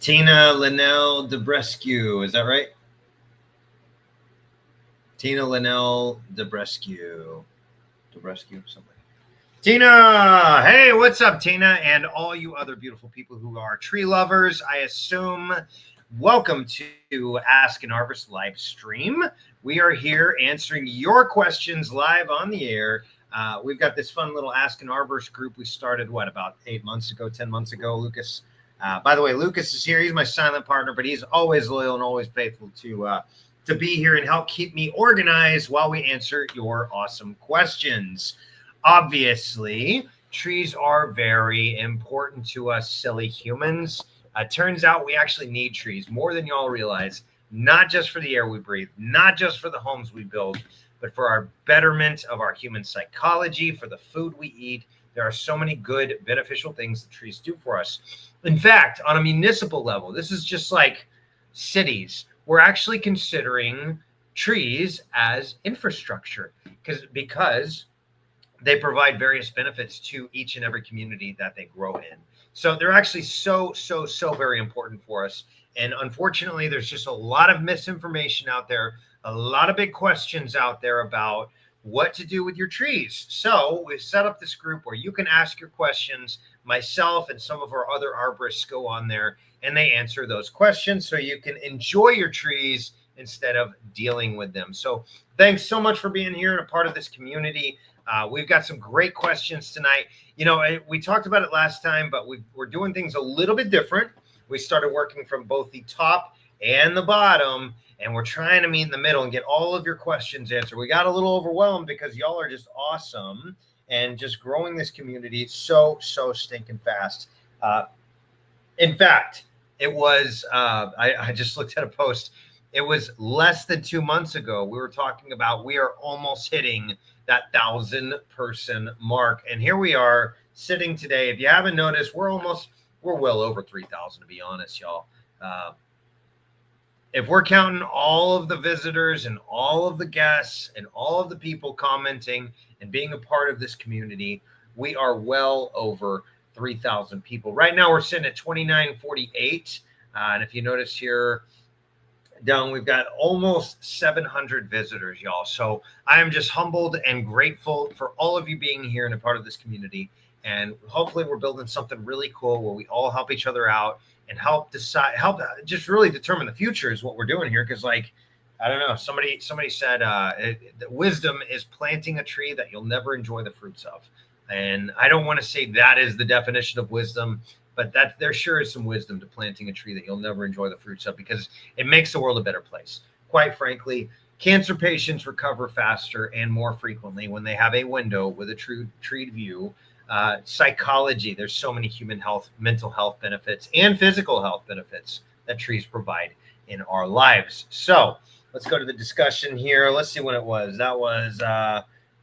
Tina Linnell Debrescu, is that right? Tina Linnell Debrescu, something. Tina, hey, what's up, Tina, and all you other beautiful people who are tree lovers, I assume. Welcome to Ask an Arborist live stream. We are here answering your questions live on the air. We've got this fun little Ask an Arborist group we started, about 10 months ago, Lucas. By the way, Lucas is here. He's my silent partner, but he's always loyal and always faithful to be here and help keep me organized while we answer your awesome questions. Obviously, trees are very important to us silly humans. Turns out we actually need trees more than y'all realize, not just for the air we breathe, not just for the homes we build, but for our betterment of our human psychology, for the food we eat. There are so many good, beneficial things that trees do for us. In fact, on a municipal level, this is just like cities. We're actually considering trees as infrastructure because they provide various benefits to each and every community that they grow in. So they're actually so very important for us. And unfortunately, there's just a lot of misinformation out there, a lot of big questions out there about what to do with your trees. So we've set up this group where you can ask your questions. Myself and some of our other arborists go on there and they answer those questions so you can enjoy your trees instead of dealing with them. So thanks so much for being here and a part of this community. We've got some great questions tonight. You know, we talked about it last time, but we're doing things a little bit different. We started working from both the top and the bottom, and we're trying to meet in the middle and get all of your questions answered. We got a little overwhelmed because y'all are just awesome and just growing this community so stinking fast. In fact, it was, I just looked at a post. It was less than 2 months ago. We were talking about we are almost hitting that 1,000-person mark. And here we are sitting today. If you haven't noticed, we're well over 3,000, to be honest, y'all. If we're counting all of the visitors and all of the guests and all of the people commenting and being a part of this community, we are well over 3,000 people. Right now, we're sitting at 2,948. And if you notice here, down, we've got almost 700 visitors, y'all. So I am just humbled and grateful for all of you being here and a part of this community. And hopefully we're building something really cool where we all help each other out and help just really determine the future is what we're doing here. Because, like, I don't know, somebody said wisdom is planting a tree that you'll never enjoy the fruits of. And I don't want to say that is the definition of wisdom, but that there sure is some wisdom to planting a tree that you'll never enjoy the fruits of, because it makes the world a better place. Quite frankly, cancer patients recover faster and more frequently when they have a window with a true tree view. Psychology, there's so many human health, mental health benefits, and physical health benefits that trees provide in our lives. So let's go to the discussion here. Let's see when it was. That was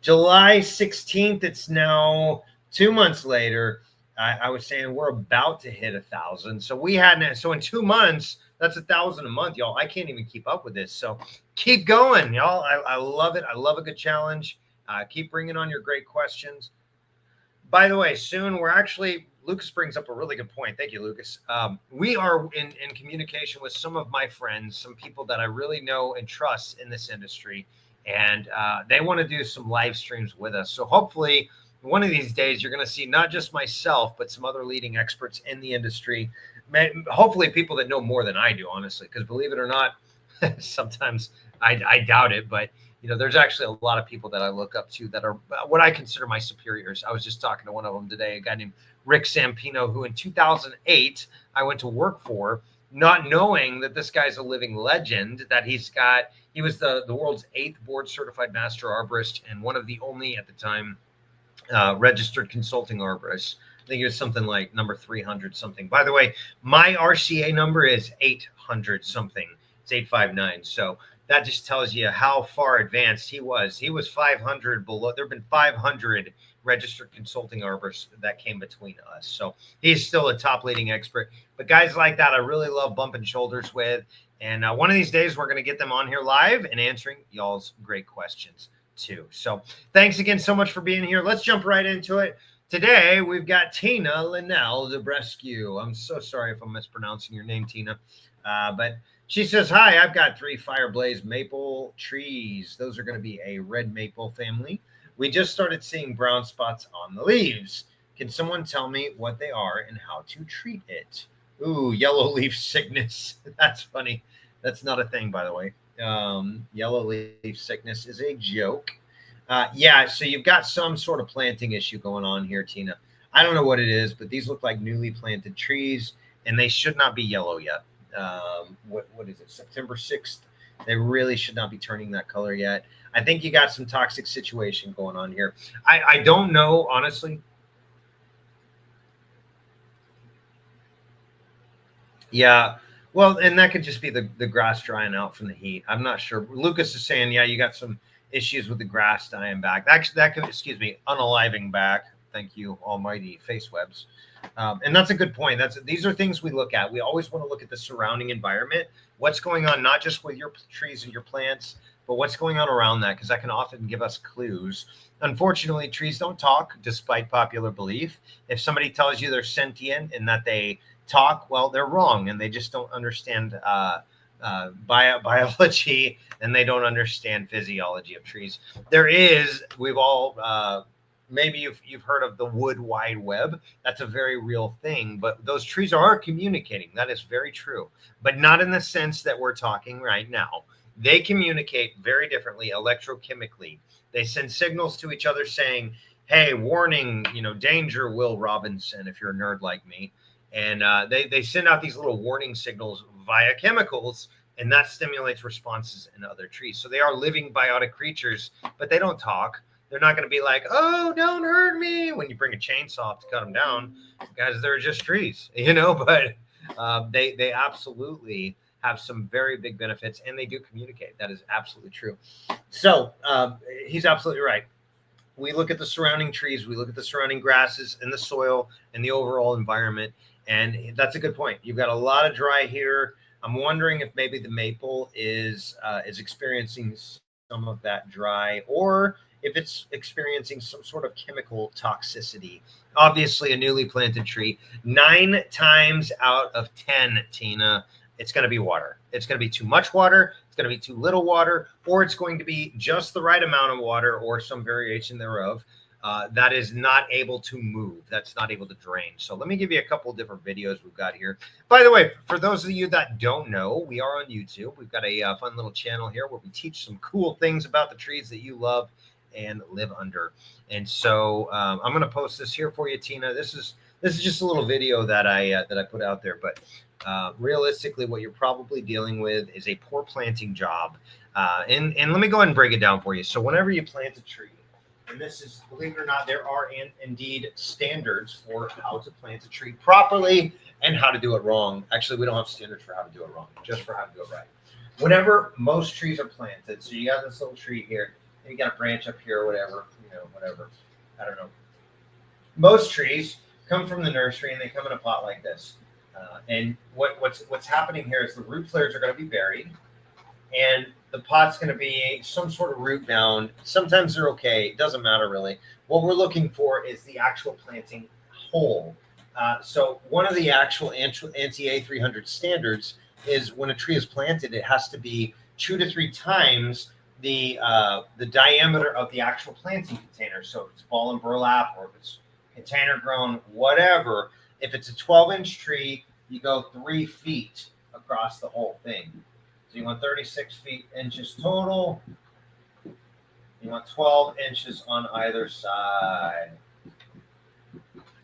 July 16th. It's now 2 months later. I was saying we're about to hit 1,000. So in 2 months, that's 1,000 a month, y'all. I can't even keep up with this. So keep going, y'all. I love it. I love a good challenge. Keep bringing on your great questions. By the way, soon Lucas brings up a really good point. Thank you, Lucas. We are in communication with some of my friends, some people that I really know and trust in this industry. And they want to do some live streams with us. So hopefully one of these days, you're going to see not just myself, but some other leading experts in the industry. Hopefully people that know more than I do, honestly, because believe it or not, sometimes I doubt it. But, you know, there's actually a lot of people that I look up to that are what I consider my superiors. I was just talking to one of them today, a guy named Rick Sampino, who in 2008, I went to work for, not knowing that this guy's a living legend, that he was the world's 8th board certified master arborist and one of the only at the time registered consulting arborists. I think it was something like number 300 something. By the way, my RCA number is 800 something. It's 859. So that just tells you how far advanced he was. He was 500 below. There have been 500 registered consulting arborists that came between us. So he's still a top leading expert. But guys like that, I really love bumping shoulders with. And one of these days, we're going to get them on here live and answering y'all's great questions too. So thanks again so much for being here. Let's jump right into it. Today, we've got Tina Linnell de Brescu. I'm so sorry if I'm mispronouncing your name, Tina. But she says, hi, I've got 3 Fireblaze maple trees. Those are going to be a red maple family. We just started seeing brown spots on the leaves. Can someone tell me what they are and how to treat it? Ooh, yellow leaf sickness. That's funny. That's not a thing, by the way. Yellow leaf sickness is a joke. Yeah, so you've got some sort of planting issue going on here, Tina. I don't know what it is, but these look like newly planted trees, and they should not be yellow yet. What is it? September 6th. They really should not be turning that color yet. I think you got some toxic situation going on here. I don't know, honestly. Yeah. Well, and that could just be the grass drying out from the heat. I'm not sure. Lucas is saying, yeah, you got some issues with the grass dying back. That could, excuse me, unaliving back. Thank you, almighty face webs. And that's a good point. These are things we look at. We always want to look at the surrounding environment, what's going on, not just with your trees and your plants, but what's going on around that, because that can often give us clues. Unfortunately, trees don't talk, despite popular belief. If somebody tells you they're sentient and that they talk, well, they're wrong, and they just don't understand biology, and they don't understand physiology of trees. We've all maybe you've heard of the wood wide web. That's a very real thing, but those trees are communicating. That is very true, but not in the sense that we're talking right now. They communicate very differently electrochemically. They send signals to each other saying, hey, warning, danger, Will Robinson, if you're a nerd like me. And they send out these little warning signals via chemicals, and that stimulates responses in other trees. So they are living biotic creatures, but they don't talk. They're not going to be like, oh, don't hurt me when you bring a chainsaw to cut them down, because they're just trees, but they absolutely have some very big benefits, and they do communicate. That is absolutely true. So he's absolutely right. We look at the surrounding trees, we look at the surrounding grasses and the soil and the overall environment. And that's a good point. You've got a lot of dry here. I'm wondering if maybe the maple is experiencing some of that dry, or if it's experiencing some sort of chemical toxicity. Obviously, a newly planted tree, 9 times out of 10, Tina, it's going to be water. It's going to be too much water. It's going to be too little water, or it's going to be just the right amount of water or some variation thereof. That is not able to move. That's not able to drain. So let me give you a couple of different videos we've got here. By the way, for those of you that don't know, we are on YouTube. We've got a fun little channel here where we teach some cool things about the trees that you love and live under. And so I'm going to post this here for you, Tina. This is just a little video that I put out there. But realistically, what you're probably dealing with is a poor planting job. And let me go ahead and break it down for you. So whenever you plant a tree, and this is, believe it or not, there are indeed standards for how to plant a tree properly and how to do it wrong. Actually, we don't have standards for how to do it wrong, just for how to do it right. Whenever most trees are planted, so you got this little tree here, and you got a branch up here or whatever, whatever. I don't know. Most trees come from the nursery and they come in a pot like this. And what's happening here is the root flares are going to be buried, and the pot's going to be some sort of root bound. Sometimes they're okay. It doesn't matter really. What we're looking for is the actual planting hole. So one of the actual anti-A300 standards is when a tree is planted, it has to be 2 to 3 times the diameter of the actual planting container. So if it's ball and burlap, or if it's container grown, whatever, if it's a 12-inch tree, you go 3 feet across the whole thing. So you want 36 inches total. You want 12 inches on either side.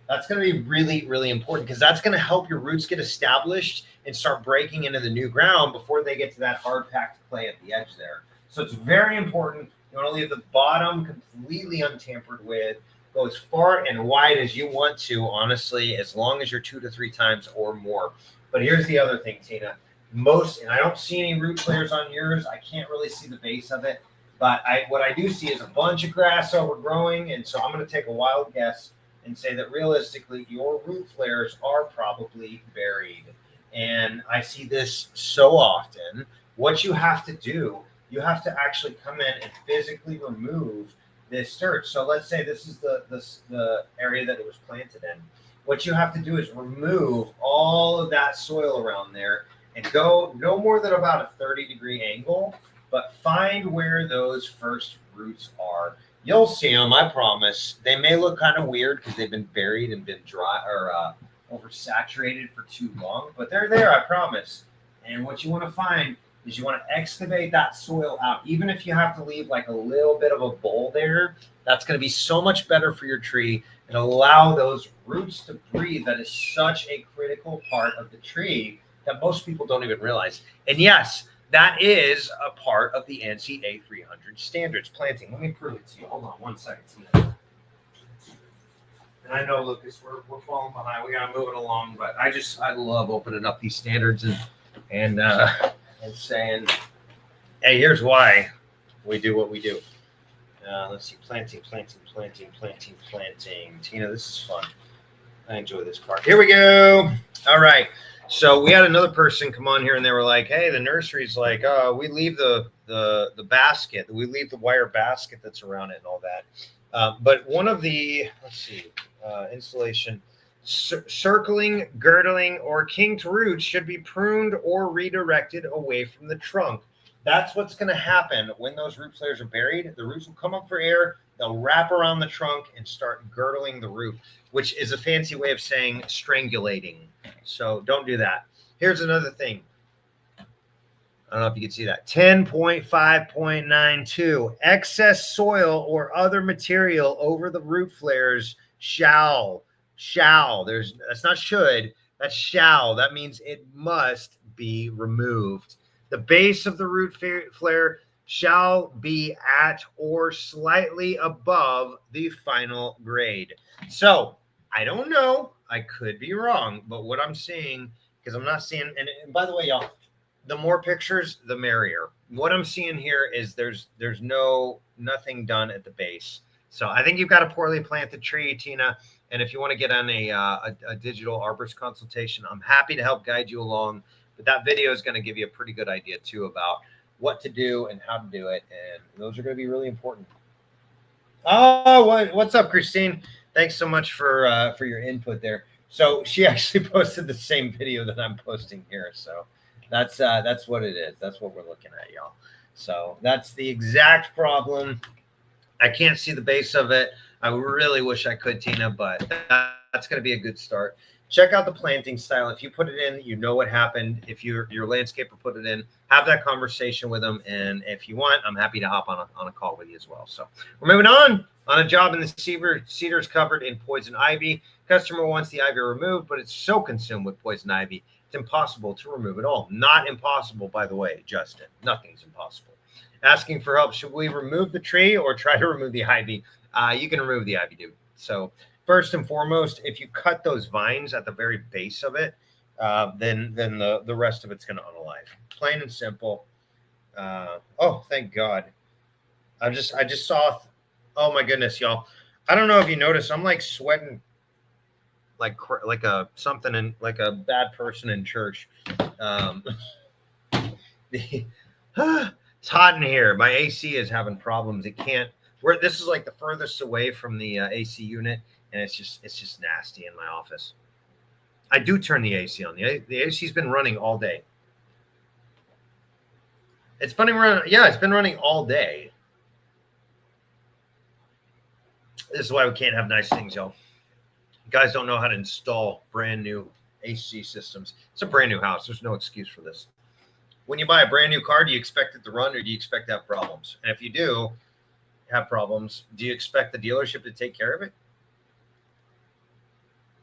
That's going to be really, really important, because that's going to help your roots get established and start breaking into the new ground before they get to that hard packed clay at the edge there. So it's very important. You want to leave the bottom completely untampered with. Go as far and wide as you want to, honestly, as long as you're 2 to 3 times or more. But here's the other thing, Tina. And I don't see any root flares on yours. I can't really see the base of it. But what I do see is a bunch of grass overgrowing. And so I'm going to take a wild guess and say that realistically, your root flares are probably buried. And I see this so often. What you have to do, you have to actually come in and physically remove this sturge. So let's say this is the area that it was planted in. What you have to do is remove all of that soil around there and go no more than about a 30-degree angle, but find where those first roots are. You'll see them, I promise. They may look kind of weird because they've been buried and been dry or oversaturated for too long, but they're there, I promise. And what you want to find is you want to excavate that soil out. Even if you have to leave like a little bit of a bowl there, that's going to be so much better for your tree and allow those roots to breathe. That is such a critical part of the tree that most people don't even realize. And yes, that is a part of the ANSI A300 standards planting. Let me prove it to you. Hold on one second. And I know, Lucas, we're falling behind. We got to move it along, but I love opening up these standards and saying, hey, here's why we do what we do. Let's see, planting. Tina, this is fun. I enjoy this part. Here we go. All right. So we had another person come on here and they were like, hey, the nursery's like, we leave the basket. We leave the wire basket that's around it and all that. But one of the, installation, circling, girdling, or kinked roots should be pruned or redirected away from the trunk. That's what's going to happen when those root flares are buried. The roots will come up for air. They'll wrap around the trunk and start girdling the root, which is a fancy way of saying strangulating. So don't do that. Here's another thing. I don't know if you can see that. 10.5.92. Excess soil or other material over the root flares shall. That's not should. That's shall. That means it must be removed. The base of the root flare shall be at or slightly above the final grade. So I don't know. I could be wrong, but what I'm seeing, because I'm not seeing, and by the way, y'all, the more pictures, the merrier. What I'm seeing here is there's nothing done at the base. So I think you've got a poorly planted tree, Tina. And if you want to get on a digital arborist consultation, I'm happy to help guide you along. But that video is going to give you a pretty good idea too about what to do and how to do it, and those are going to be really important. Oh, what's up, Christine? Thanks so much for your input there. So she actually posted the same video that I'm posting here. So that's what it is. That's what we're looking at, y'all. So that's the exact problem. I can't see the base of it. I really wish I could, Tina, but that's going to be a good start. Check out the planting style. If you put it in, you know what happened. If your landscaper put it in, have that conversation with them. And if you want, I'm happy to hop on a call with you as well. So we're moving on a job in the cedars covered in poison ivy. Customer wants the ivy removed, but it's so consumed with poison ivy, it's impossible to remove it all. Not impossible, by the way, Justin. Nothing's impossible. Asking for help. Should we remove the tree or try to remove the ivy? You can remove the ivy, dude. So first and foremost, if you cut those vines at the very base of it, then the rest of it's going to unalive. Plain and simple. Oh, thank God. I just saw. Oh my goodness, y'all. I don't know if you noticed. I'm like sweating, like a something in like a bad person in church. It's hot in here. My AC is having problems. It can't. This is like the furthest away from the AC unit. And it's just nasty in my office. I do turn the AC on. The AC's been running all day. It's been running all day. This is why we can't have nice things, y'all. You guys don't know how to install brand new AC systems. It's a brand new house. There's no excuse for this. When you buy a brand new car, do you expect it to run or do you expect to have problems? And if you do have problems, do you expect the dealership to take care of it?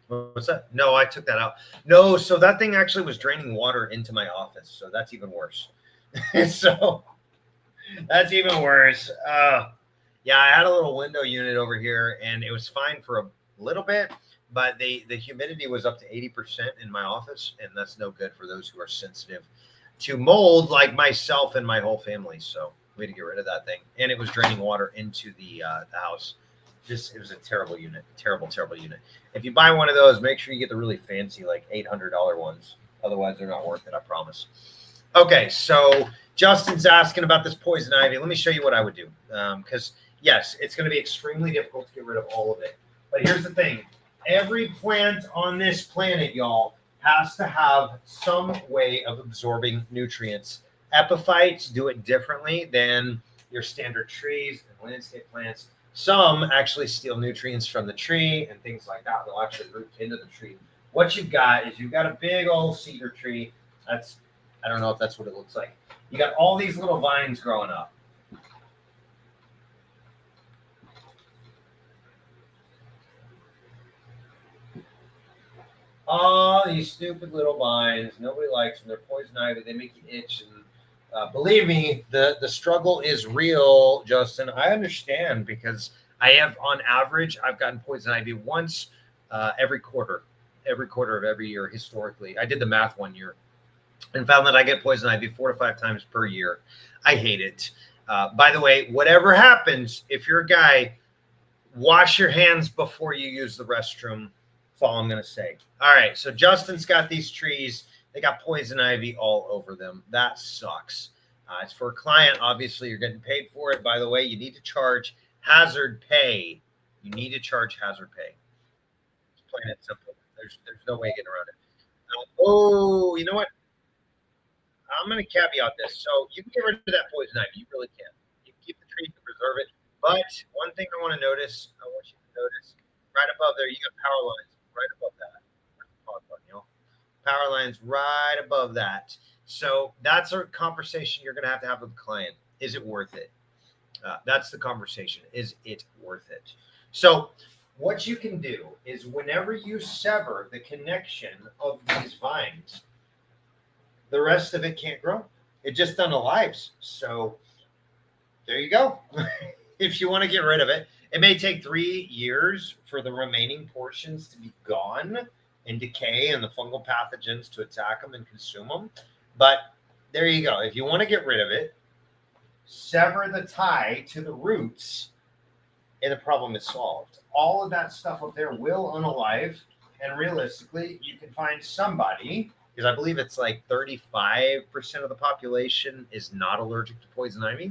What's that? No, I took that out. No, so that thing actually was draining water into my office. So that's even worse. So that's even worse. Yeah, I had a little window unit over here and it was fine for a little bit, but the humidity was up to 80% in my office. And that's no good for those who are sensitive to mold like myself and my whole family. So we had to get rid of that thing. And it was draining water into the house. It was a terrible unit, terrible unit. If you buy one of those, make sure you get the really fancy, like $800 ones. Otherwise, they're not worth it, I promise. Okay, so Justin's asking about this poison ivy. Let me show you what I would do. Because yes, it's going to be extremely difficult to get rid of all of it. But here's the thing. Every plant on this planet, y'all, has to have some way of absorbing nutrients. Epiphytes do it differently than your standard trees and landscape plants. Some actually steal nutrients from the tree and things like that. They'll actually root into the tree. What you've got is you've got a big old cedar tree. That's, I don't know if that's what it looks like. You got all these little vines growing up. Oh, these stupid little vines. Nobody likes them. They're poison ivy. They make you itch. And believe me, the struggle is real, Justin. I understand because I have, on average, I've gotten poison ivy once every quarter of every year historically. I did the math one year and found that I get poison ivy 4 to 5 times per year. I hate it. By the way, whatever happens, if you're a guy, wash your hands before you use the restroom. That's all I'm going to say. All right. So Justin's got these trees. They got poison ivy all over them. That sucks. It's for a client. Obviously, you're getting paid for it. By the way, you need to charge hazard pay. You need to charge hazard pay. It's plain and simple. There's no way getting around it. You know what? I'm going to caveat this. So you can get rid of that poison ivy. You really can. You can keep the tree, you can preserve it. But one thing I want to notice, I want you to notice, right above there, you got power lines right above that. Power lines right above that. So that's a conversation you're going to have with the client. Is it worth it? That's the conversation. Is it worth it? So what you can do is whenever you sever the connection of these vines, the rest of it can't grow. It just unalives. So there you go. If you want to get rid of it, it may take 3 years for the remaining portions to be gone and decay and the fungal pathogens to attack them and consume them. But there you go. If you want to get rid of it, sever the tie to the roots and the problem is solved. All of that stuff up there will unalive. And realistically, you can find somebody, because I believe it's like 35% of the population is not allergic to poison ivy.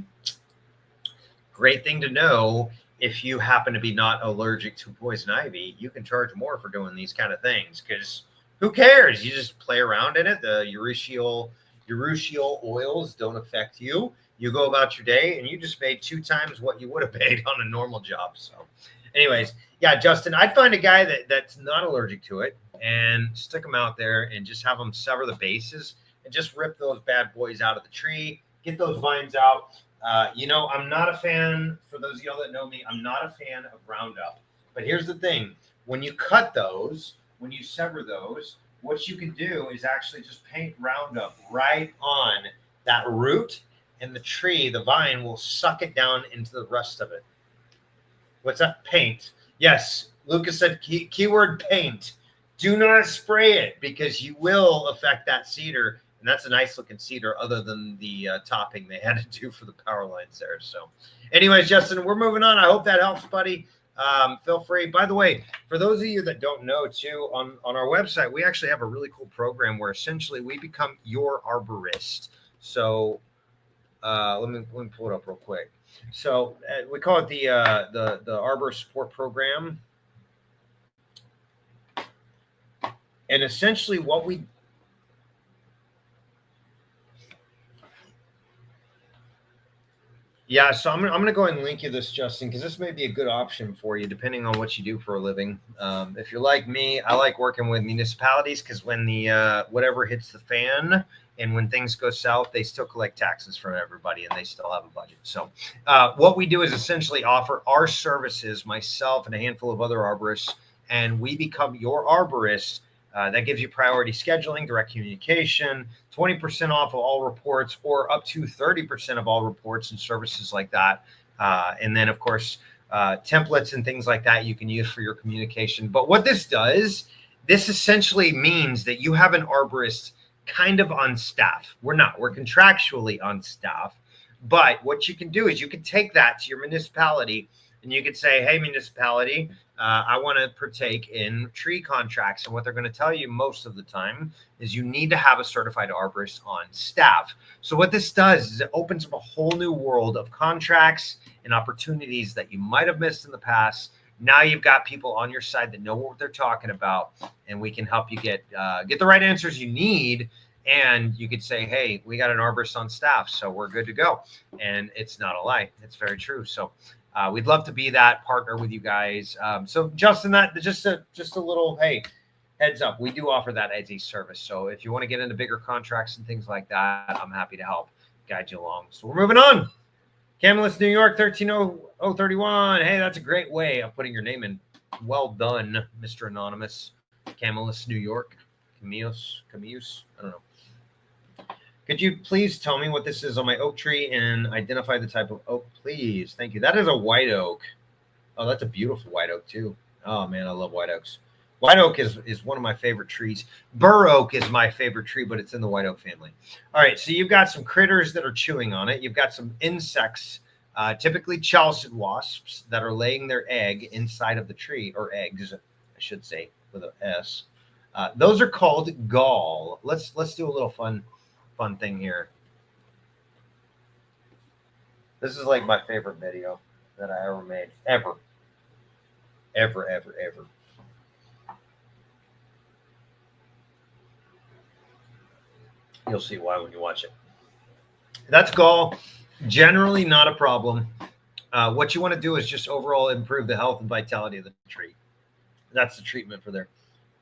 Great thing to know. If you happen to be not allergic to poison ivy, you can charge more for doing these kind of things because who cares? You just play around in it. The urushiol oils don't affect you. You go about your day and you just made 2 times what you would have paid on a normal job. So anyways, yeah, Justin, I'd find a guy that's not allergic to it and stick them out there and just have them sever the bases and just rip those bad boys out of the tree, get those vines out. I'm not a fan, for those of y'all that know me, I'm not a fan of Roundup. But here's the thing. When you cut those, when you sever those, what you can do is actually just paint Roundup right on that root, and the tree, the vine, will suck it down into the rest of it. What's that? Paint. Yes, Lucas said keyword paint. Do not spray it because you will affect that cedar. And that's a nice looking cedar other than the topping they had to do for the power lines there. So anyways, Justin, we're moving on. I hope that helps, buddy. Feel free. By the way, for those of you that don't know too, on our website, we actually have a really cool program where essentially we become your arborist. So let me pull it up real quick. So we call it the Arborist Support Program. And essentially what we Yeah, so I'm gonna go ahead and link you this, Justin, because this may be a good option for you, depending on what you do for a living. If you're like me, I like working with municipalities because when the whatever hits the fan and when things go south, they still collect taxes from everybody and they still have a budget. So what we do is essentially offer our services, myself and a handful of other arborists, and we become your arborist. That gives you priority scheduling, direct communication, 20% off of all reports, or up to 30% of all reports and services like that. And then, of course, templates and things like that you can use for your communication. But what this does, this essentially means that you have an arborist kind of on staff. We're not. We're contractually on staff. But what you can do is you can take that to your municipality, And you could say, hey, municipality, I want to partake in tree contracts. And what they're going to tell you most of the time is you need to have a certified arborist on staff. So what this does is it opens up a whole new world of contracts and opportunities that you might have missed in the past. Now you've got people on your side that know what they're talking about, and we can help you get the right answers you need. And you could say, hey, we got an arborist on staff, so we're good to go. And it's not a lie. It's very true. So we'd love to be that partner with you guys. So Justin, that just a little, hey, heads up, we do offer that as a service. So if you want to get into bigger contracts and things like that, I'm happy to help guide you along. So we're moving on. Camillus, New York, 13031. Hey, that's a great way of putting your name in. Well done, Mr. Anonymous. Camillus, New York. Camillus, I don't know. Could you please tell me what this is on my oak tree and identify the type of oak, please? Thank you. That is a white oak. Oh, that's a beautiful white oak, too. Oh, man, I love white oaks. White oak is one of my favorite trees. Bur oak is my favorite tree, but it's in the white oak family. All right, so you've got some critters that are chewing on it. You've got some insects, typically chalcid wasps, that are laying their egg inside of the tree, or eggs, I should say, with an S. Those are called gall. Let's do a little fun thing here. This is like my favorite video that I ever made, ever. You'll see why when you watch it. That's gall. Generally not a problem. What you want to do is just overall improve the health and vitality of the tree. That's the treatment for there.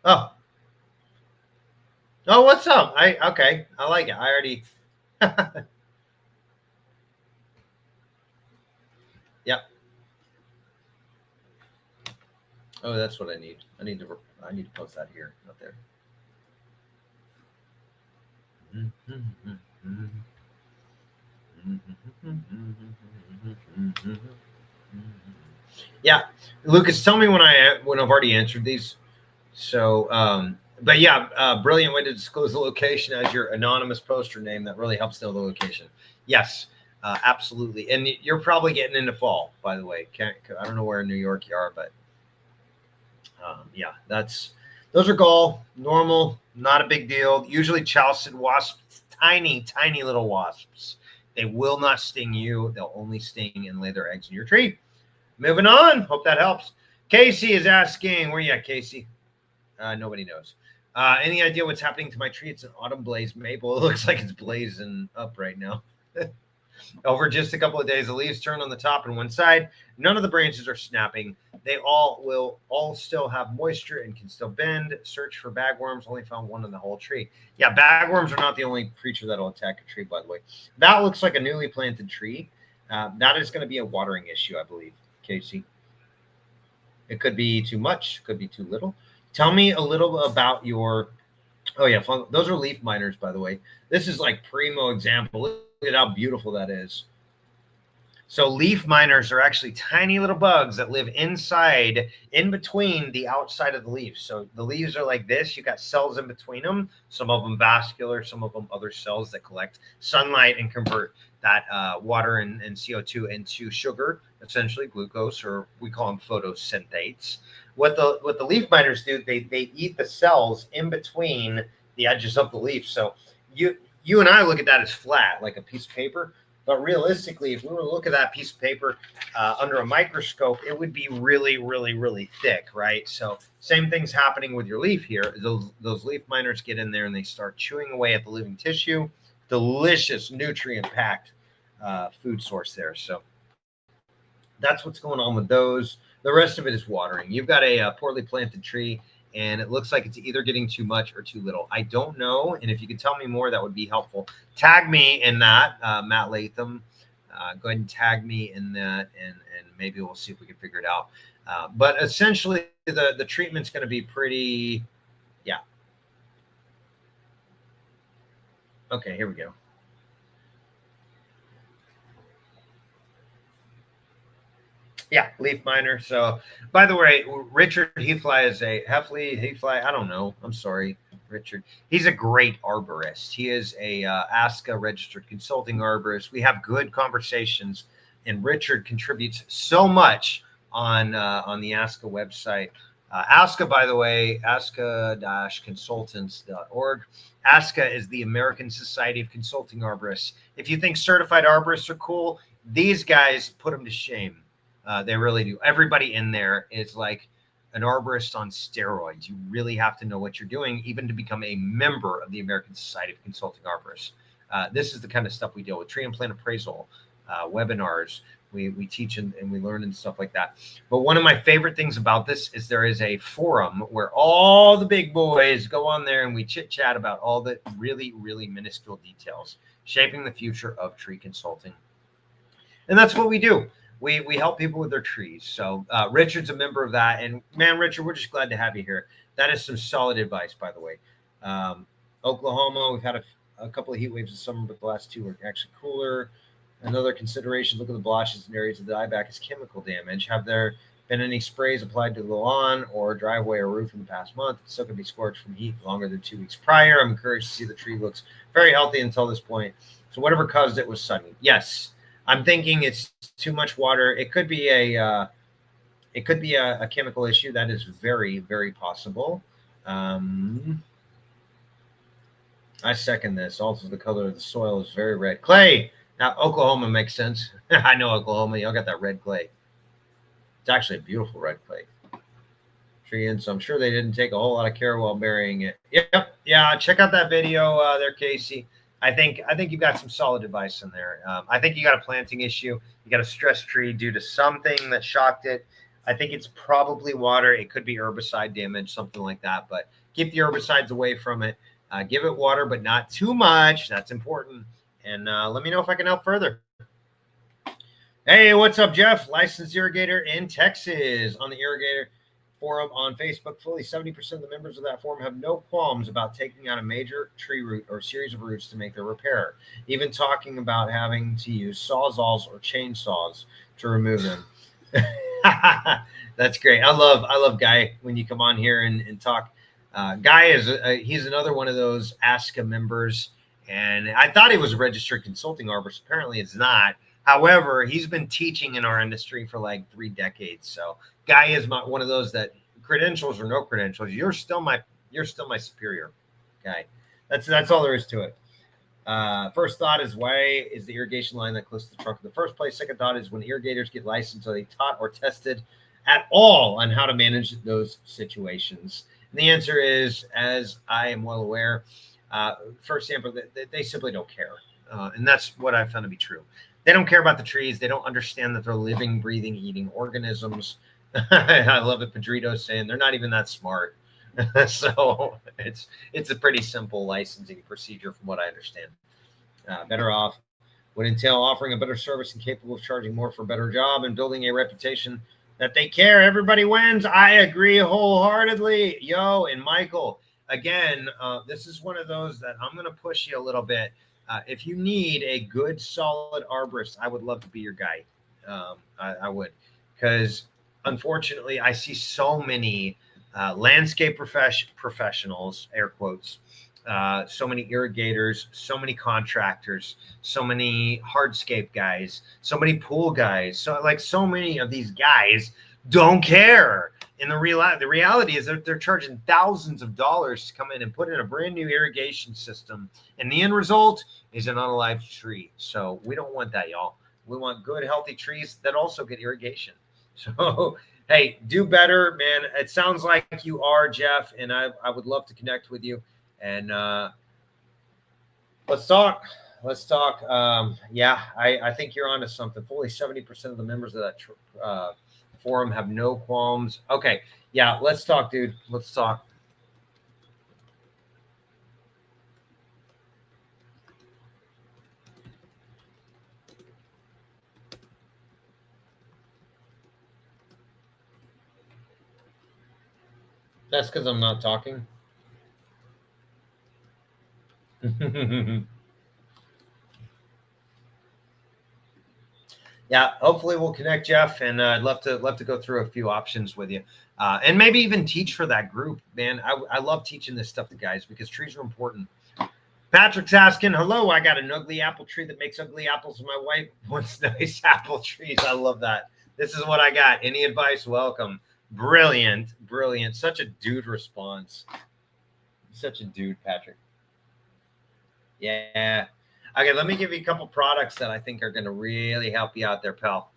Oh, what's up? Okay, I like it. I already. Yep. Oh, that's what I need. I need to post that here, not there. Yeah, Lucas, tell me when I've already answered these. So, but yeah, brilliant way to disclose the location as your anonymous poster name. That really helps know the location. Yes, absolutely. And you're probably getting into fall, by the way. I don't know where in New York you are, but yeah, those are gall, normal, not a big deal. Usually chalcid wasps, tiny little wasps. They will not sting you. They'll only sting and lay their eggs in your tree. Moving on. Hope that helps. Casey is asking, where you at, Casey? Nobody knows. Any idea what's happening to my tree? It's an autumn blaze maple. It looks like it's blazing up right now. Over just a couple of days, the leaves turn on the top and one side. None of the branches are snapping. They will still have moisture and can still bend. Search for bagworms. Only found one in the whole tree. Yeah, bagworms are not the only creature that will attack a tree, by the way. That looks like a newly planted tree. That is going to be a watering issue, I believe, Casey. It could be too much. Could be too little. Tell me a little about your... Oh, yeah, those are leaf miners, by the way. This is like primo example. Look at how beautiful that is. So leaf miners are actually tiny little bugs that live inside, in between the outside of the leaves. So the leaves are like this. You got cells in between them. Some of them vascular, some of them other cells that collect sunlight and convert that water and CO2 into sugar, essentially glucose, or we call them photosynthetes. What the leaf miners do, they eat the cells in between the edges of the leaf. So you and I look at that as flat, like a piece of paper. But realistically, if we were to look at that piece of paper under a microscope, it would be really, really, really thick, right? So same thing's happening with your leaf here. Those leaf miners get in there and they start chewing away at the living tissue. Delicious, nutrient-packed food source there. So that's what's going on with those. The rest of it is watering. You've got a poorly planted tree, and it looks like it's either getting too much or too little. I don't know, and if you could tell me more, that would be helpful. Tag me in that, Matt Latham. Go ahead and tag me in that, and maybe we'll see if we can figure it out. But essentially, the treatment's going to be pretty, yeah. Okay, here we go. Yeah, leaf miner. So, by the way, Richard Heathfly is a Heathfly. I don't know. I'm sorry, Richard. He's a great arborist. He is a ASCA registered consulting arborist. We have good conversations, and Richard contributes so much on the ASCA website. ASCA, by the way, ASCA-consultants.org. ASCA is the American Society of Consulting Arborists. If you think certified arborists are cool, these guys put them to shame. They really do. Everybody in there is like an arborist on steroids. You really have to know what you're doing, even to become a member of the American Society of Consulting Arborists. This is the kind of stuff we deal with: tree and plant appraisal, webinars. We teach and we learn and stuff like that. But one of my favorite things about this is there is a forum where all the big boys go on there and we chit chat about all the really, really minuscule details shaping the future of tree consulting. And that's what we do. We help people with their trees. So Richard's a member of that. And man, Richard, we're just glad to have you here. That is some solid advice, by the way. Oklahoma, we've had a couple of heat waves this summer, but the last two were actually cooler. Another consideration, look at the blotches in areas of the dieback is chemical damage. Have there been any sprays applied to the lawn or driveway or roof in the past month? It still could be scorched from heat longer than 2 weeks prior. I'm encouraged to see the tree looks very healthy until this point. So whatever caused it was sunny. Yes, I'm thinking it's too much water. It could be a chemical issue. That is very, very possible. I second this. Also, the color of the soil is very red. Clay. Now, Oklahoma makes sense. I know Oklahoma. Y'all got that red clay. It's actually a beautiful red clay tree, and so I'm sure they didn't take a whole lot of care while burying it. Yep. Yeah. Check out that video there, Casey. I think you've got some solid advice in there. I think you got a planting issue. You got a stressed tree due to something that shocked it. I think it's probably water. It could be herbicide damage, something like that. But keep the herbicides away from it. Give it water, but not too much. That's important. And let me know if I can help further. Hey, what's up, Jeff? Licensed irrigator in Texas. On the irrigator forum on Facebook, fully 70% of the members of that forum have no qualms about taking out a major tree root or series of roots to make their repair, even talking about having to use sawzalls or chainsaws to remove them. That's great. I love Guy when you come on here and talk. Guy he's another one of those ASCA members. And I thought he was a registered consulting arborist. Apparently it's not. However, he's been teaching in our industry for like 3 decades. So Guy is one of those that credentials or no credentials, you're still my superior. Okay. That's all there is to it. First thought is, why is the irrigation line that close to the trunk in the first place? Second thought is, when irrigators get licensed, are they taught or tested at all on how to manage those situations? And the answer is, as I am well aware, for example, they simply don't care. And that's what I've found to be true. They don't care about the trees. They don't understand that they're living, breathing, eating organisms. I love it. Pedrito's saying they're not even that smart. So it's a pretty simple licensing procedure from what I understand. Better off would entail offering a better service and capable of charging more for a better job and building a reputation that they care. Everybody wins. I agree wholeheartedly. Yo, and Michael, again, this is one of those that I'm going to push you a little bit. If you need a good, solid arborist, I would love to be your guy. I would, because unfortunately, I see so many landscape professionals, air quotes, so many irrigators, so many contractors, so many hardscape guys, so many pool guys. So many of these guys don't care. And the reality is that they're charging thousands of dollars to come in and put in a brand new irrigation system. And the end result is an unalived tree. So we don't want that, y'all. We want good, healthy trees that also get irrigation. So, hey, do better, man. It sounds like you are, Jeff, and I would love to connect with you. And let's talk. Yeah, I think you're onto something. Fully 70% of the members of that forum have no qualms. Okay, yeah, let's talk, dude. Let's talk. That's because I'm not talking. Yeah, hopefully we'll connect, Jeff, and I'd love to go through a few options with you, and maybe even teach for that group, man. I love teaching this stuff to guys because trees are important. Patrick's asking, hello, I got an ugly apple tree that makes ugly apples, and my wife wants nice apple trees. I love that. This is what I got. Any advice? Welcome. Brilliant. Brilliant. Such a dude response. Such a dude, Patrick. Yeah. Okay, let me give you a couple products that I think are going to really help you out there, pal.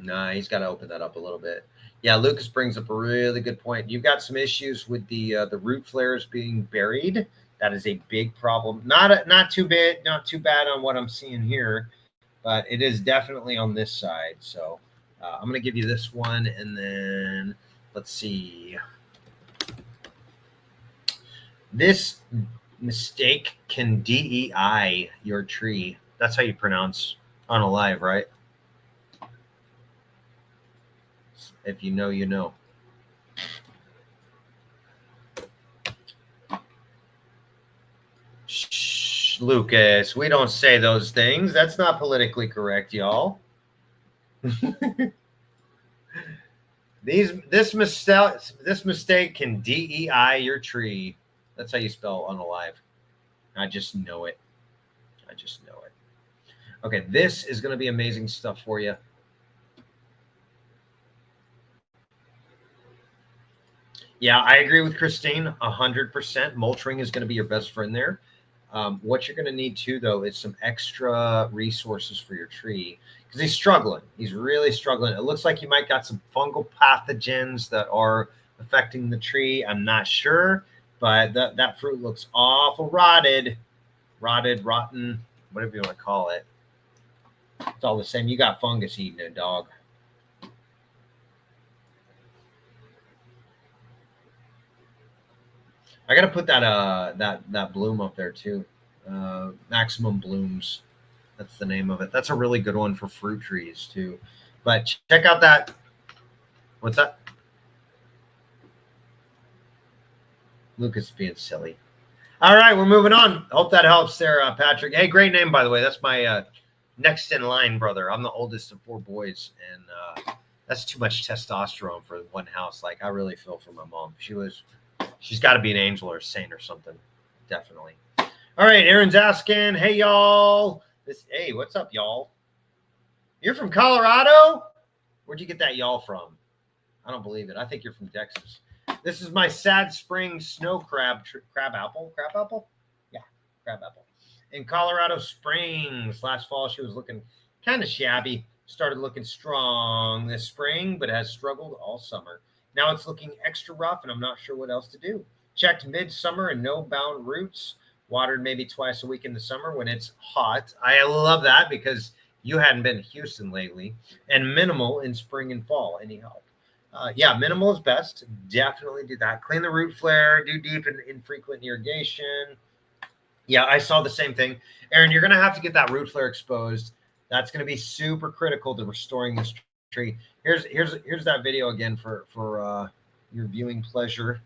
Nah, he's got to open that up a little bit. Yeah, Lucas brings up a really good point. You've got some issues with the root flares being buried. That is a big problem. Not too bad on what I'm seeing here, but it is definitely on this side. So I'm going to give you this one, and then let's see. This mistake can DEI your tree. That's how you pronounce unalive, right? If you know, you know. Shh, Lucas, we don't say those things. That's not politically correct, y'all. This mistake can DEI your tree. That's how you spell unalive. I just know it. Okay, this is going to be amazing stuff for you. Yeah, I agree with Christine 100%. Mulching is going to be your best friend there. What you're going to need too, though, is some extra resources for your tree because he's struggling. He's really struggling. It looks like you might got some fungal pathogens that are affecting the tree. I'm not sure, but that fruit looks awful rotten, whatever you want to call it. It's all the same. You got fungus eating it, dog. I gotta put that bloom up there too. Maximum Blooms. That's the name of it. That's a really good one for fruit trees too. But check out that. What's that? Lucas being silly. All right, we're moving on. Hope that helps there, Patrick. Hey, great name, by the way. That's my next in line brother. I'm the oldest of 4 boys, and that's too much testosterone for one house. Like, I really feel for my mom. She's got to be an angel or a saint or something. Definitely. All right, Aaron's asking, hey, y'all. Hey, what's up, y'all? You're from Colorado? Where'd you get that y'all from? I don't believe it. I think you're from Texas. This is my Sad Spring snow crab apple. Crab apple? Yeah, crab apple. In Colorado Springs. Last fall, she was looking kind of shabby. Started looking strong this spring, but has struggled all summer. Now it's looking extra rough, and I'm not sure what else to do. Checked midsummer and no bound roots. Watered maybe twice a week in the summer when it's hot. I love that because you hadn't been to Houston lately. And minimal in spring and fall. Any help? Yeah, minimal is best. Definitely do that. Clean the root flare. Do deep and infrequent irrigation. Yeah, I saw the same thing. Aaron, you're going to have to get that root flare exposed. That's going to be super critical to restoring this tree. Here's that video again for your viewing pleasure.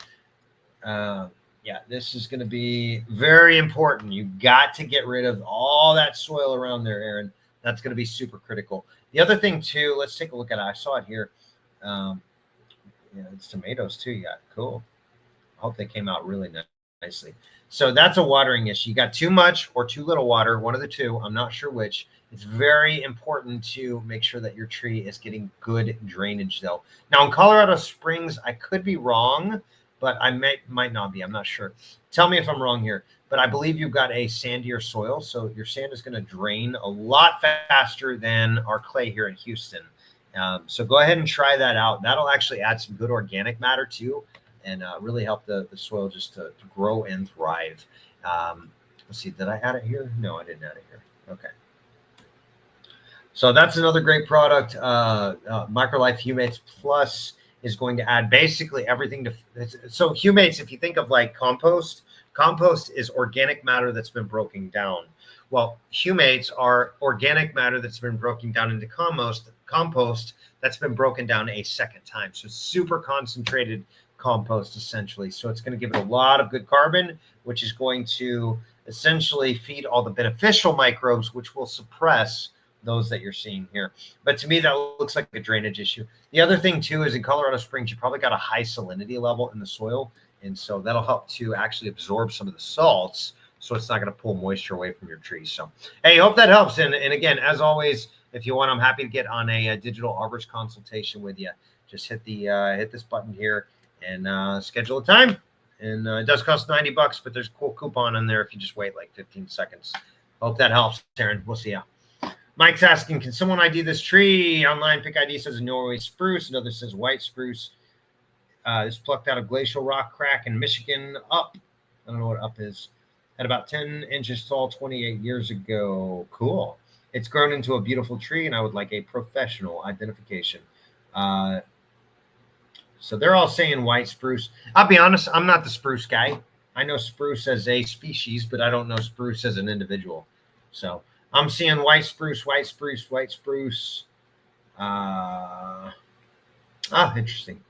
Yeah, this is going to be very important. You got to get rid of all that soil around there, Aaron. That's going to be super critical. The other thing too, let's take a look at it. I saw it here. Yeah, it's tomatoes too. Yeah, cool. I hope they came out really nicely. So that's a watering issue. You got too much or too little water, one of the two. I'm not sure which. It's very important to make sure that your tree is getting good drainage, though. Now, in Colorado Springs, I could be wrong, but I might not be. I'm not sure. Tell me if I'm wrong here. But I believe you've got a sandier soil, so your sand is going to drain a lot faster than our clay here in Houston. So go ahead and try that out. That'll actually add some good organic matter, too, and really help the soil just to grow and thrive. Let's see. Did I add it here? No, I didn't add it here. Okay. So that's another great product. Microlife Humates Plus is going to add basically everything to. So Humates, if you think of like compost is organic matter that's been broken down. Well, Humates are organic matter that's been broken down into compost that's been broken down a second time. So it's super concentrated compost essentially. So it's going to give it a lot of good carbon, which is going to essentially feed all the beneficial microbes, which will suppress those that you're seeing here. But to me, that looks like a drainage issue. The other thing too is in Colorado Springs, you probably got a high salinity level in the soil. And so that'll help to actually absorb some of the salts so it's not going to pull moisture away from your trees. So, hey, hope that helps. And again, as always, if you want, I'm happy to get on a digital arborist consultation with you. Just hit this button here and schedule a time. And it does cost $90, but there's a cool coupon in there if you just wait like 15 seconds. Hope that helps, Aaron. We'll see ya. Mike's asking, can someone ID this tree? Online pick ID says Norway spruce. Another says white spruce. This plucked out of glacial rock crack in Michigan. Up. I don't know what up is. At about 10 inches tall 28 years ago. Cool. It's grown into a beautiful tree, and I would like a professional identification. So they're all saying white spruce. I'll be honest, I'm not the spruce guy. I know spruce as a species, but I don't know spruce as an individual. So I'm seeing white spruce, white spruce, white spruce. Interesting.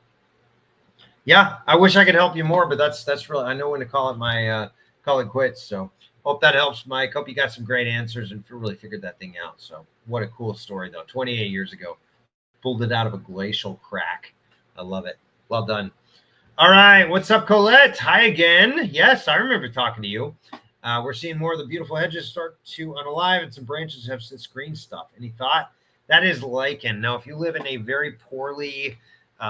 Yeah, I wish I could help you more, but that's really, I know when to call it quits. So hope that helps, Mike. Hope you got some great answers and really figured that thing out. So what a cool story, though. 28 years ago, pulled it out of a glacial crack. I love it. Well done. All right. What's up, Colette? Hi again. Yes, I remember talking to you. We're seeing more of the beautiful hedges start to unalive, and some branches have since green stuff. Any thought? That is lichen. Now, if you live in a very poorly,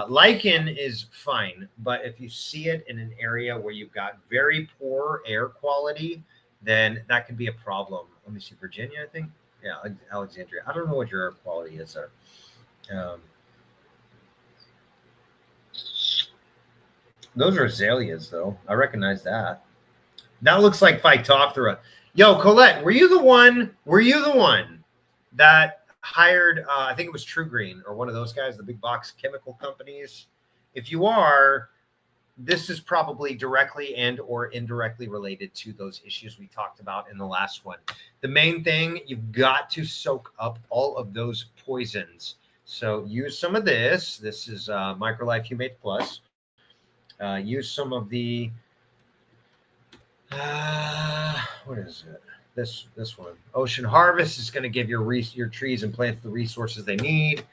lichen is fine, but if you see it in an area where you've got very poor air quality, then that could be a problem. Let me see, Virginia, I think. Yeah, Alexandria. I don't know what your air quality is there. Those are azaleas, though. I recognize that. That looks like Phytophthora. Yo, Colette, were you the one that hired, I think it was True Green or one of those guys, the big box chemical companies? If you are, this is probably directly and or indirectly related to those issues we talked about in the last one. The main thing, you've got to soak up all of those poisons. So use some of this. This is Microlife Humate Plus. Use some of the, what is it? This one. Ocean Harvest is going to give your trees and plants the resources they need.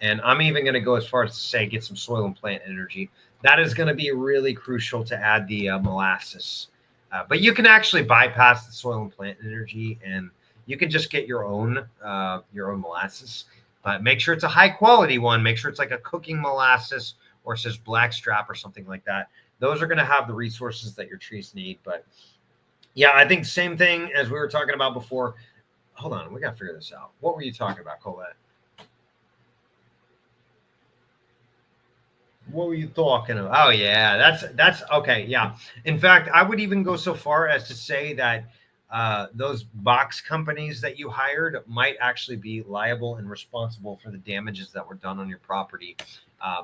And I'm even going to go as far as to say get some soil and plant energy. That is going to be really crucial to add the molasses. But you can actually bypass the soil and plant energy, and you can just get your own molasses. But make sure it's a high quality one. Make sure it's like a cooking molasses, or it says blackstrap or something like that. Those are going to have the resources that your trees need. But yeah, I think same thing as we were talking about before. Hold on, we got to figure this out. What were you talking about, Colette? What were you talking about? Oh yeah, that's okay. Yeah. In fact, I would even go so far as to say that those box companies that you hired might actually be liable and responsible for the damages that were done on your property.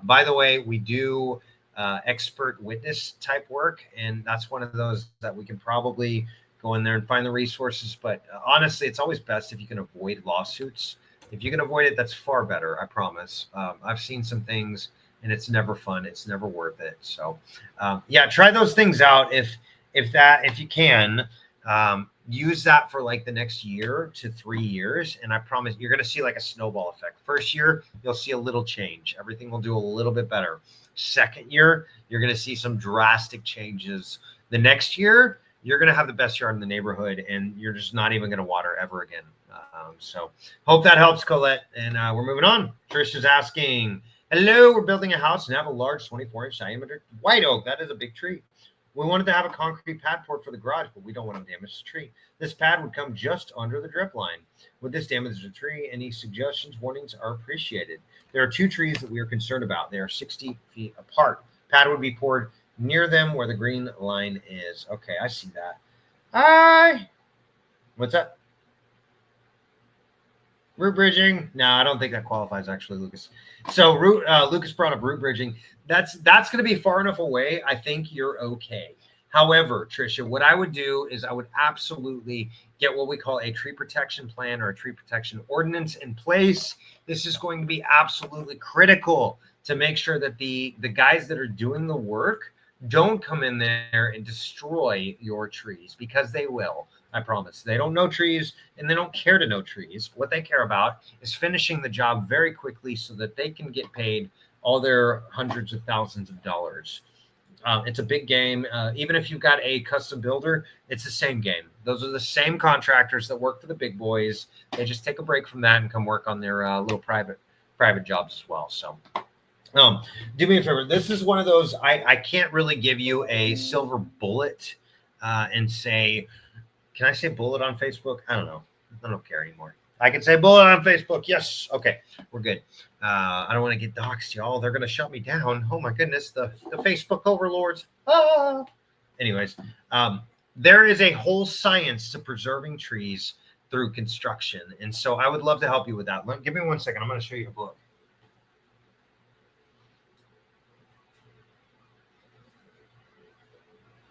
By the way, we do expert witness type work, and that's one of those that we can probably go in there and find the resources. But honestly, it's always best if you can avoid lawsuits. If you can avoid it, that's far better. I promise. I've seen some things, and it's never fun. It's never worth it. So yeah, try those things out if you can. Use that for like the next year to 3 years, and I promise you're going to see like a snowball effect. First year, you'll see a little change. Everything will do a little bit better. Second year, you're going to see some drastic changes. The next year, you're going to have the best yard in the neighborhood, and you're just not even going to water ever again. So hope that helps, Colette. And we're moving on. Trish is asking, hello, we're building a house and have a large 24-inch diameter white oak. That is a big tree. We wanted to have a concrete pad poured for the garage, but we don't want to damage the tree. This pad would come just under the drip line. Would this damage the tree? Any suggestions, warnings are appreciated. There are two trees that we are concerned about. They are 60 feet apart. Pad would be poured near them where the green line is. Okay, I see that. Hi. What's that? Root bridging? No, I don't think that qualifies, actually, Lucas. So Lucas brought up root bridging. That's going to be far enough away. I think you're okay. However, Tricia, what I would do is I would absolutely get what we call a tree protection plan or a tree protection ordinance in place. This is going to be absolutely critical to make sure that the guys that are doing the work don't come in there and destroy your trees, because they will. I promise. They don't know trees, and they don't care to know trees. What they care about is finishing the job very quickly so that they can get paid all their hundreds of thousands of dollars. It's a big game. Even if you've got a custom builder, it's the same game. Those are the same contractors that work for the big boys. They just take a break from that and come work on their little private jobs as well. So do me a favor. This is one of those, I can't really give you a silver bullet and say, can I say bullet on Facebook? I don't know. I don't care anymore. I can say bullet on Facebook. Yes. Okay. We're good. I don't want to get doxxed, y'all. They're going to shut me down. Oh my goodness. The Facebook overlords. Ah. Anyways, there is a whole science to preserving trees through construction. And so I would love to help you with that. Give me 1 second. I'm going to show you a book.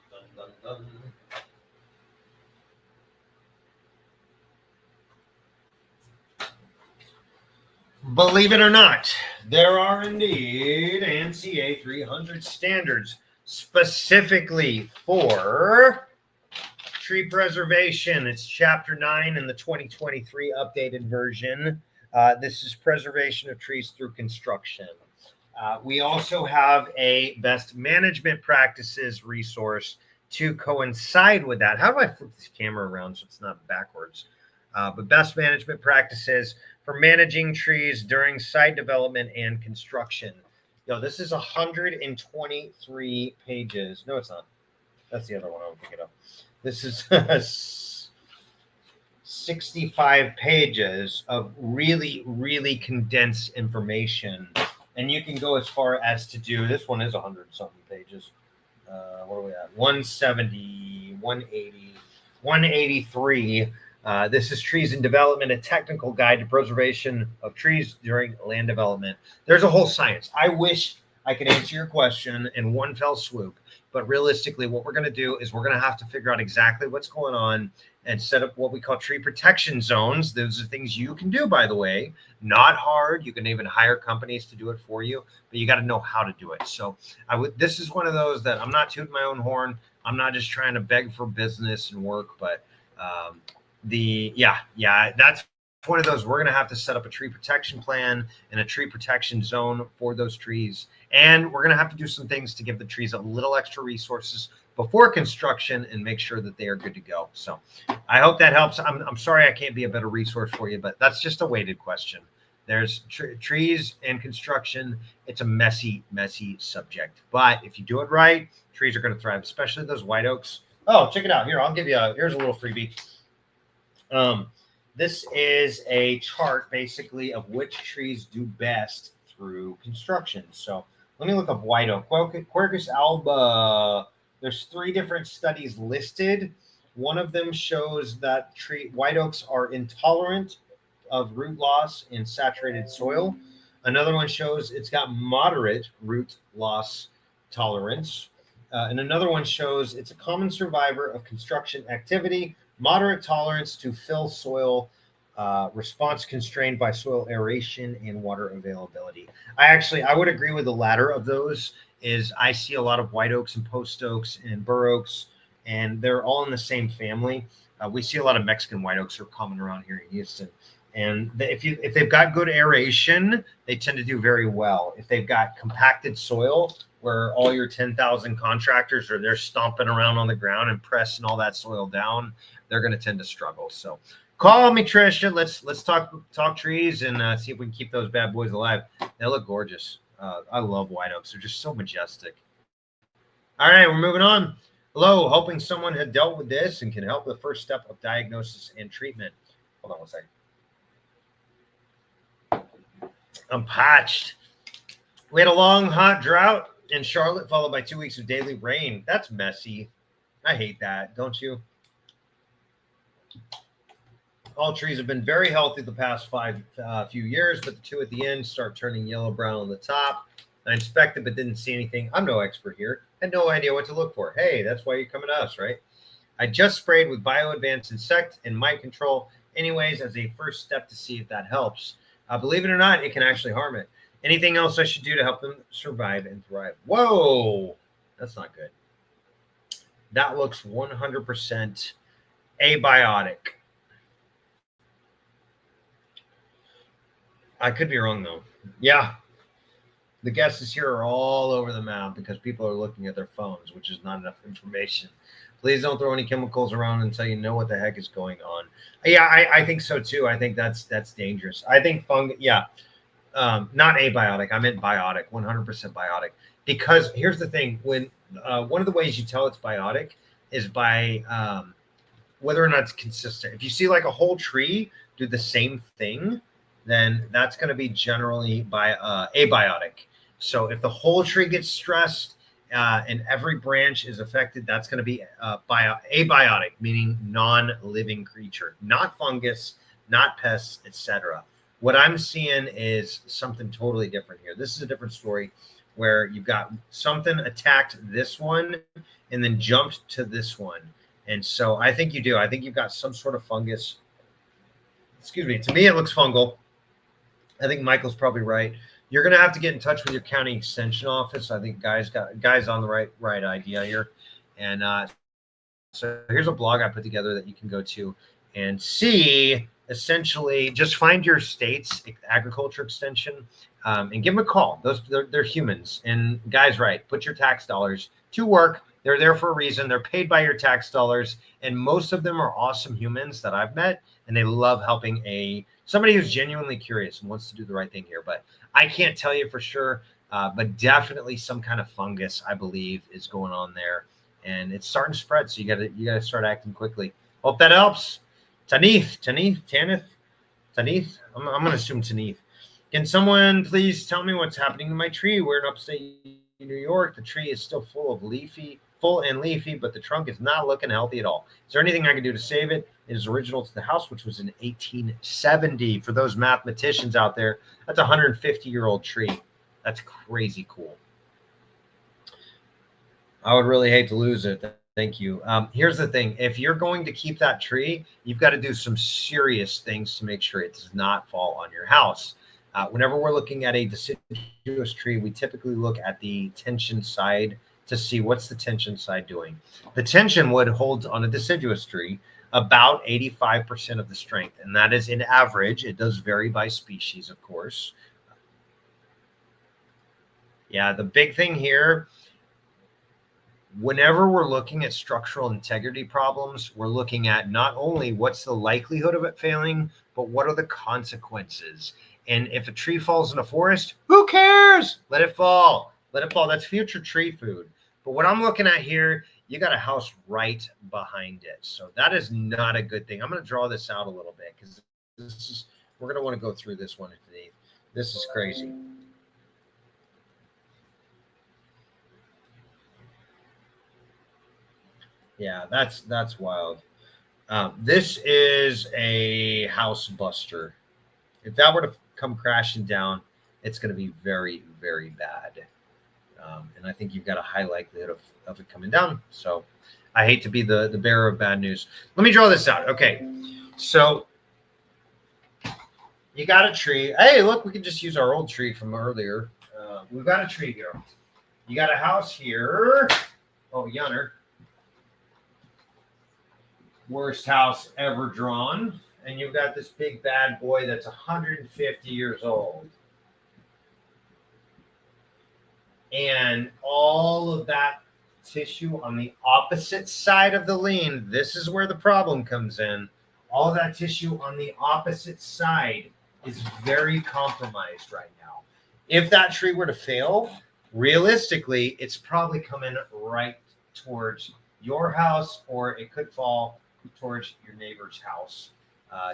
Dun, dun, dun. Believe it or not, there are indeed NCA 300 standards specifically for tree preservation. It's chapter 9 in the 2023 updated version. This is preservation of trees through construction. We also have a best management practices resource to coincide with that. How do I flip this camera around so it's not backwards? But best management practices for managing trees during site development and construction. This is 123 pages. No, it's not. That's the other one I'm thinking of. This is 65 pages of really, really condensed information. And you can go as far as to do, this one is 100-something pages. What are we at? 170, 180, 183. This is Trees in Development, a technical guide to preservation of trees during land development. There's a whole science. I wish I could answer your question in one fell swoop, but realistically, what we're going to do is we're going to have to figure out exactly what's going on and set up what we call tree protection zones. Those are things you can do, by the way, not hard. You can even hire companies to do it for you, but you got to know how to do it. So this is one of those that I'm not tooting my own horn. I'm not just trying to beg for business and work, but that's one of those. We're going to have to set up a tree protection plan and a tree protection zone for those trees. And we're going to have to do some things to give the trees a little extra resources before construction and make sure that they are good to go. So I hope that helps. I'm sorry I can't be a better resource for you, but that's just a weighted question. There's trees and construction. It's a messy, messy subject. But if you do it right, trees are going to thrive, especially those white oaks. Oh, check it out. Here, I'll give you here's a little freebie. This is a chart basically of which trees do best through construction. So let me look up white oak. Quercus alba. There's 3 different studies listed. One of them shows that white oaks are intolerant of root loss in saturated soil. Another one shows it's got moderate root loss tolerance. And another one shows it's a common survivor of construction activity, moderate tolerance to fill soil, response constrained by soil aeration and water availability. I would agree with the latter of those. Is I see a lot of white oaks and post oaks and bur oaks, and they're all in the same family. We see a lot of Mexican white oaks are common around here in Houston. And if they've got good aeration, they tend to do very well. If they've got compacted soil, where all your 10,000 contractors are there stomping around on the ground and pressing all that soil down, they're going to tend to struggle. So call me, Trisha. Let's talk trees and see if we can keep those bad boys alive. They look gorgeous. I love white oaks. They're just so majestic. All right, we're moving on. Hello, hoping someone had dealt with this and can help with the first step of diagnosis and treatment. Hold on 1 second. I'm parched. We had a long, hot drought in Charlotte, followed by 2 weeks of daily rain. That's messy. I hate that, don't you? All trees have been very healthy the past few years, but the 2 at the end start turning yellow-brown on the top. I inspected but didn't see anything. I'm no expert here. Had no idea what to look for. Hey, that's why you're coming to us, right? I just sprayed with Bio-Advanced Insect and Mite Control anyways as a first step to see if that helps. Believe it or not, it can actually harm it. Anything else I should do to help them survive and thrive? Whoa, that's not good. That looks 100% abiotic. I could be wrong, though. Yeah. The guesses here are all over the map because people are looking at their phones, which is not enough information. Please don't throw any chemicals around until you know what the heck is going on. Yeah, I think so too. I think that's dangerous. I think fungus. Yeah, not abiotic. I meant biotic. 100% biotic. Because here's the thing: when one of the ways you tell it's biotic is by whether or not it's consistent. If you see like a whole tree do the same thing, then that's going to be generally abiotic. So if the whole tree gets stressed and every branch is affected, that's going to be abiotic, meaning non-living creature, not fungus, not pests, etc. What I'm seeing is something totally different here. This is a different story where you've got something attacked this one and then jumped to this one. And so I think you do. I think you've got some sort of fungus. Excuse me. To me, it looks fungal. I think Michael's probably right. You're going to have to get in touch with your county extension office. I think guys on the right idea here. And so here's a blog I put together that you can go to and see. Essentially, just find your state's agriculture extension and give them a call. They're humans. And guys, right, put your tax dollars to work. They're there for a reason. They're paid by your tax dollars. And most of them are awesome humans that I've met. And they love helping somebody who's genuinely curious and wants to do the right thing here. But I can't tell you for sure. But definitely some kind of fungus, I believe, is going on there. And it's starting to spread. So you gotta start acting quickly. Hope that helps. Tanith. I'm going to assume Tanith. Can someone please tell me what's happening to my tree? We're in upstate New York. The tree is still full and leafy, but the trunk is not looking healthy at all. Is there anything I can do to save it? It is original to the house, which was in 1870. For those mathematicians out there, that's a 150-year-old tree. That's crazy cool. I would really hate to lose it. Thank you. Here's the thing. If you're going to keep that tree, you've got to do some serious things to make sure it does not fall on your house. Whenever we're looking at a deciduous tree, we typically look at the tension side to see what's the tension side doing. The tension wood holds on a deciduous tree about 85% of the strength, and that is an average. It does vary by species, of course. Yeah, the big thing here, whenever we're looking at structural integrity problems, we're looking at not only what's the likelihood of it failing, but what are the consequences. And if a tree falls in a forest, who cares? Let it fall. Let it fall. That's future tree food. But what I'm looking at here, you got a house right behind it. So that is not a good thing. I'm going to draw this out a little bit because we're going to want to go through this one today. This is crazy. Yeah, that's wild. This is a house buster. If that were to come crashing down, it's going to be very, very bad. And I think you've got a high likelihood of it coming down. So I hate to be the bearer of bad news. Let me draw this out. Okay. So you got a tree. Hey, look, we can just use our old tree from earlier. We've got a tree here. You got a house here. Oh, yunner. Worst house ever drawn. And you've got this big bad boy that's 150 years old. And all of that tissue on the opposite side of the lean, this is where the problem comes in. All of that tissue on the opposite side is very compromised right now. If that tree were to fail, realistically, it's probably coming right towards your house, or it could fall towards your neighbor's house,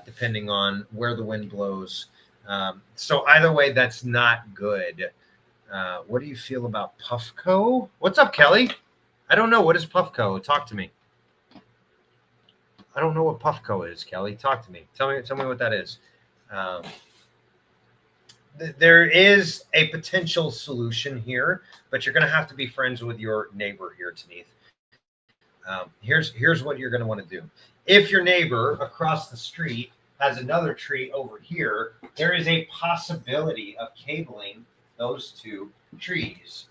depending on where the wind blows. So either way, that's not good. What do you feel about Puffco? What's up, Kelly? I don't know. What is Puffco? Talk to me. I don't know what Puffco is, Kelly. Talk to me. Tell me what that is. There is a potential solution here, but you're going to have to be friends with your neighbor here, Tanith. Here's what you're going to want to do. If your neighbor across the street has another tree over here, there is a possibility of cabling those two trees.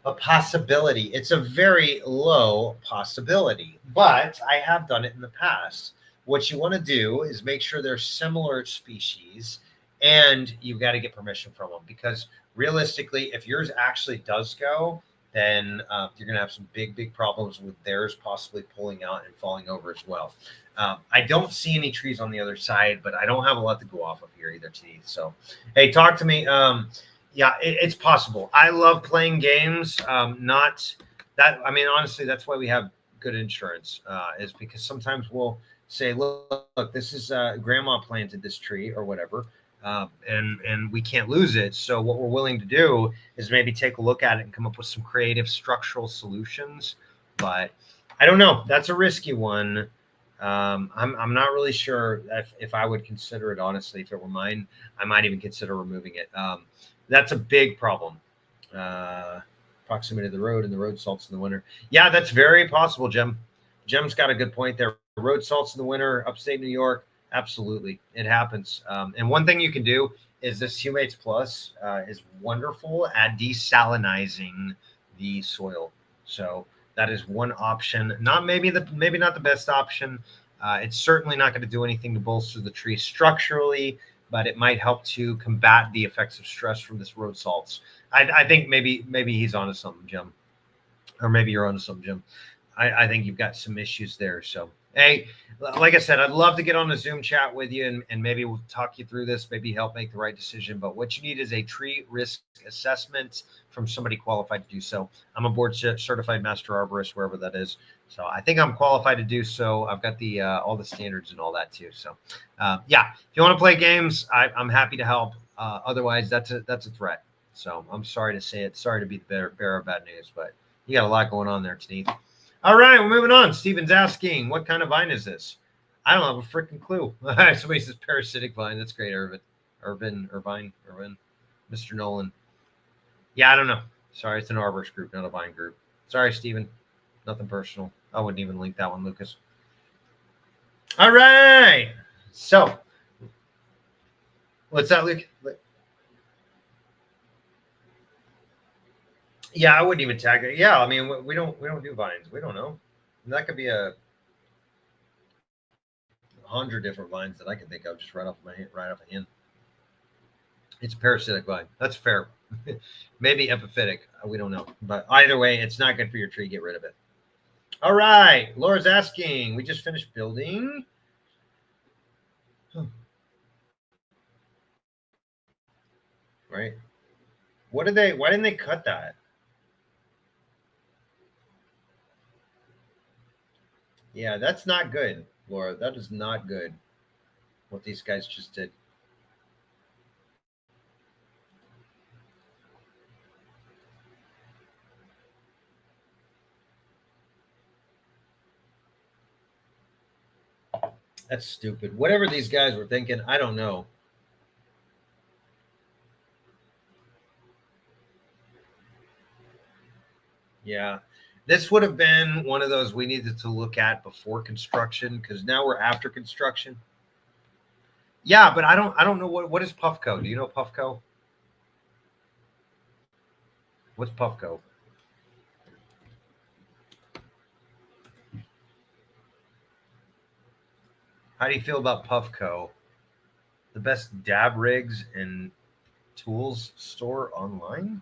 A possibility. It's a very low possibility, but I have done it in the past. What you want to do is make sure they're similar species, and you've got to get permission from them, because realistically, if yours actually does go, then you're going to have some big problems with theirs possibly pulling out and falling over as well. I don't see any trees on the other side, but I don't have a lot to go off of here either, T. So, hey, talk to me. Yeah, it's possible. I love playing games. Not that, I mean, honestly, that's why we have good insurance, is because sometimes we'll say, look, this is grandma planted this tree or whatever. And we can't lose it. So what we're willing to do is maybe take a look at it and come up with some creative structural solutions. But I don't know. That's a risky one. I'm not really sure if I would consider it, honestly. If it were mine, I might even consider removing it. That's a big problem. Proximity to the road and the road salts in the winter. Yeah, that's very possible, Jim. Jim's got a good point there. Road salts in the winter, upstate New York. Absolutely. It happens. And one thing you can do is this Humates Plus is wonderful at desalinizing the soil. So that is one option. Maybe not the best option. It's certainly not going to do anything to bolster the tree structurally, but it might help to combat the effects of stress from this road salts. I think maybe he's onto something, Jim. Or maybe you're onto something, Jim. I think you've got some issues there. So, hey, like I said, I'd love to get on a Zoom chat with you and maybe we'll talk you through this, maybe help make the right decision. But what you need is a tree risk assessment from somebody qualified to do so. I'm a board certified master arborist, wherever that is. So I think I'm qualified to do so. I've got the all the standards and all that too. So yeah, if you want to play games, I'm happy to help. Otherwise, that's a threat. So I'm sorry to say it. Sorry to be the bearer of bad news, but you got a lot going on there, Tanith. All right, we're moving on. Steven's asking, what kind of vine is this? I don't have a freaking clue. Somebody says parasitic vine. That's great, Irvin, Mr. Nolan. Yeah, I don't know. Sorry, it's an arborist group, not a vine group. Sorry, Steven. Nothing personal. I wouldn't even link that one, Lucas. All right. So, what's that, Luke? Yeah, I wouldn't even tag it. Yeah, I mean, we don't do vines. We don't know. And that could be 100 different vines that I can think of just right off of hand. It's a parasitic vine. That's fair. Maybe epiphytic. We don't know. But either way, it's not good for your tree. Get rid of it. All right. Laura's asking. We just finished building. Right. Why didn't they cut that? Yeah, that's not good, Laura. That is not good. What these guys just did. That's stupid. Whatever these guys were thinking, I don't know. Yeah. This would have been one of those we needed to look at before construction because now we're after construction. Yeah, but I don't know what is Puffco. Do you know Puffco? What's Puffco? How do you feel about Puffco? The best dab rigs and tools store online?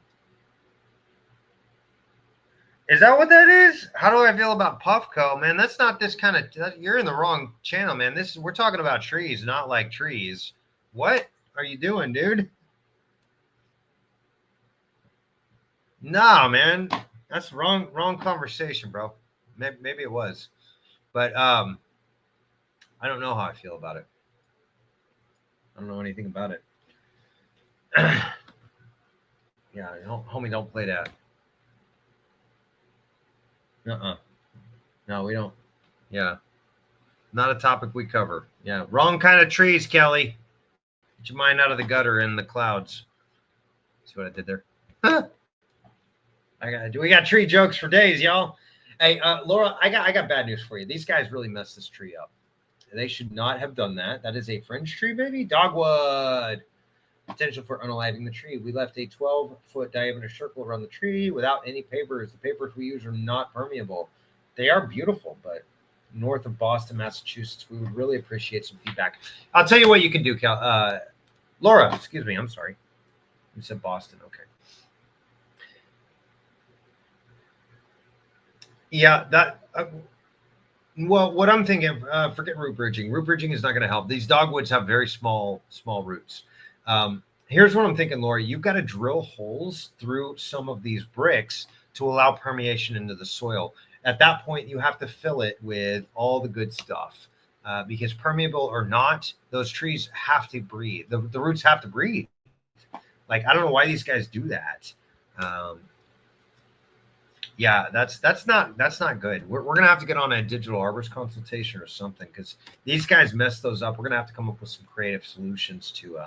Is that what that is? How do I feel about Puffco, man? That's not this kind of. You're in the wrong channel, man. We're talking about trees, not like trees. What are you doing, dude? No, man, that's wrong conversation, bro. Maybe it was, but I don't know how I feel about it. I don't know anything about it. Yeah, homie, don't play that. No, we don't. Yeah. Not a topic we cover. Yeah. Wrong kind of trees, Kelly. Get your mind out of the gutter and the clouds. See what I did there? We got tree jokes for days, y'all. Hey, Laura, I got bad news for you. These guys really messed this tree up. They should not have done that. That is a fringe tree, baby. Dogwood. Potential for unaliving the tree. We left a 12-foot diameter circle around the tree without any papers. The papers we use are not permeable. They are beautiful, but north of Boston, Massachusetts, we would really appreciate some feedback. I'll tell you what you can do, Laura, excuse me. I'm sorry. You said Boston. Okay. Yeah, that. Well, what I'm thinking, forget root bridging. Root bridging is not going to help. These dogwoods have very small roots. Here's what I'm thinking, Laura. You've got to drill holes through some of these bricks to allow permeation into the soil. At that point, you have to fill it with all the good stuff. Because permeable or not, those trees have to breathe. The roots have to breathe. Like, I don't know why these guys do that. Yeah, that's not good. We're gonna have to get on a digital arborist consultation or something, because these guys mess those up. We're gonna have to come up with some creative solutions to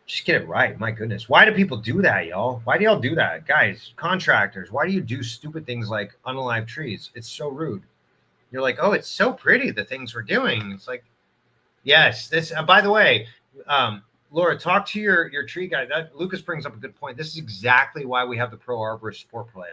just get it right. My goodness, why do people do that, y'all? Why do y'all do that, guys? Contractors, why do you do stupid things like unalive trees? It's so rude. You're like, oh, it's so pretty the things we're doing. It's like, yes, this. By the way, Laura, talk to your tree guy. That Lucas brings up a good point. This is exactly why we have the Pro Arborist Support Plan,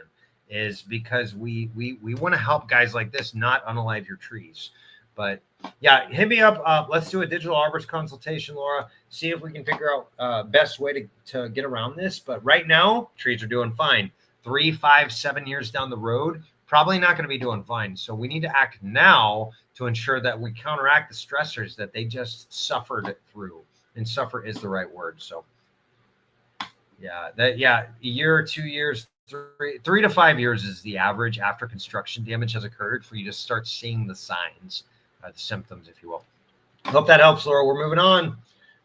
is because we want to help guys like this not unalive your trees. But yeah, hit me up. Let's do a digital arborist consultation, Laura. See if we can figure out best way to get around this. But right now, trees are doing fine. 3, 5, 7 years down the road, probably not going to be doing fine. So we need to act now to ensure that we counteract the stressors that they just suffered through. And suffer is the right word. So yeah, a year or 2 years, 3 to 5 years is the average after construction damage has occurred for you to start seeing the signs, the symptoms, if you will. Hope that helps, Laura. We're moving on.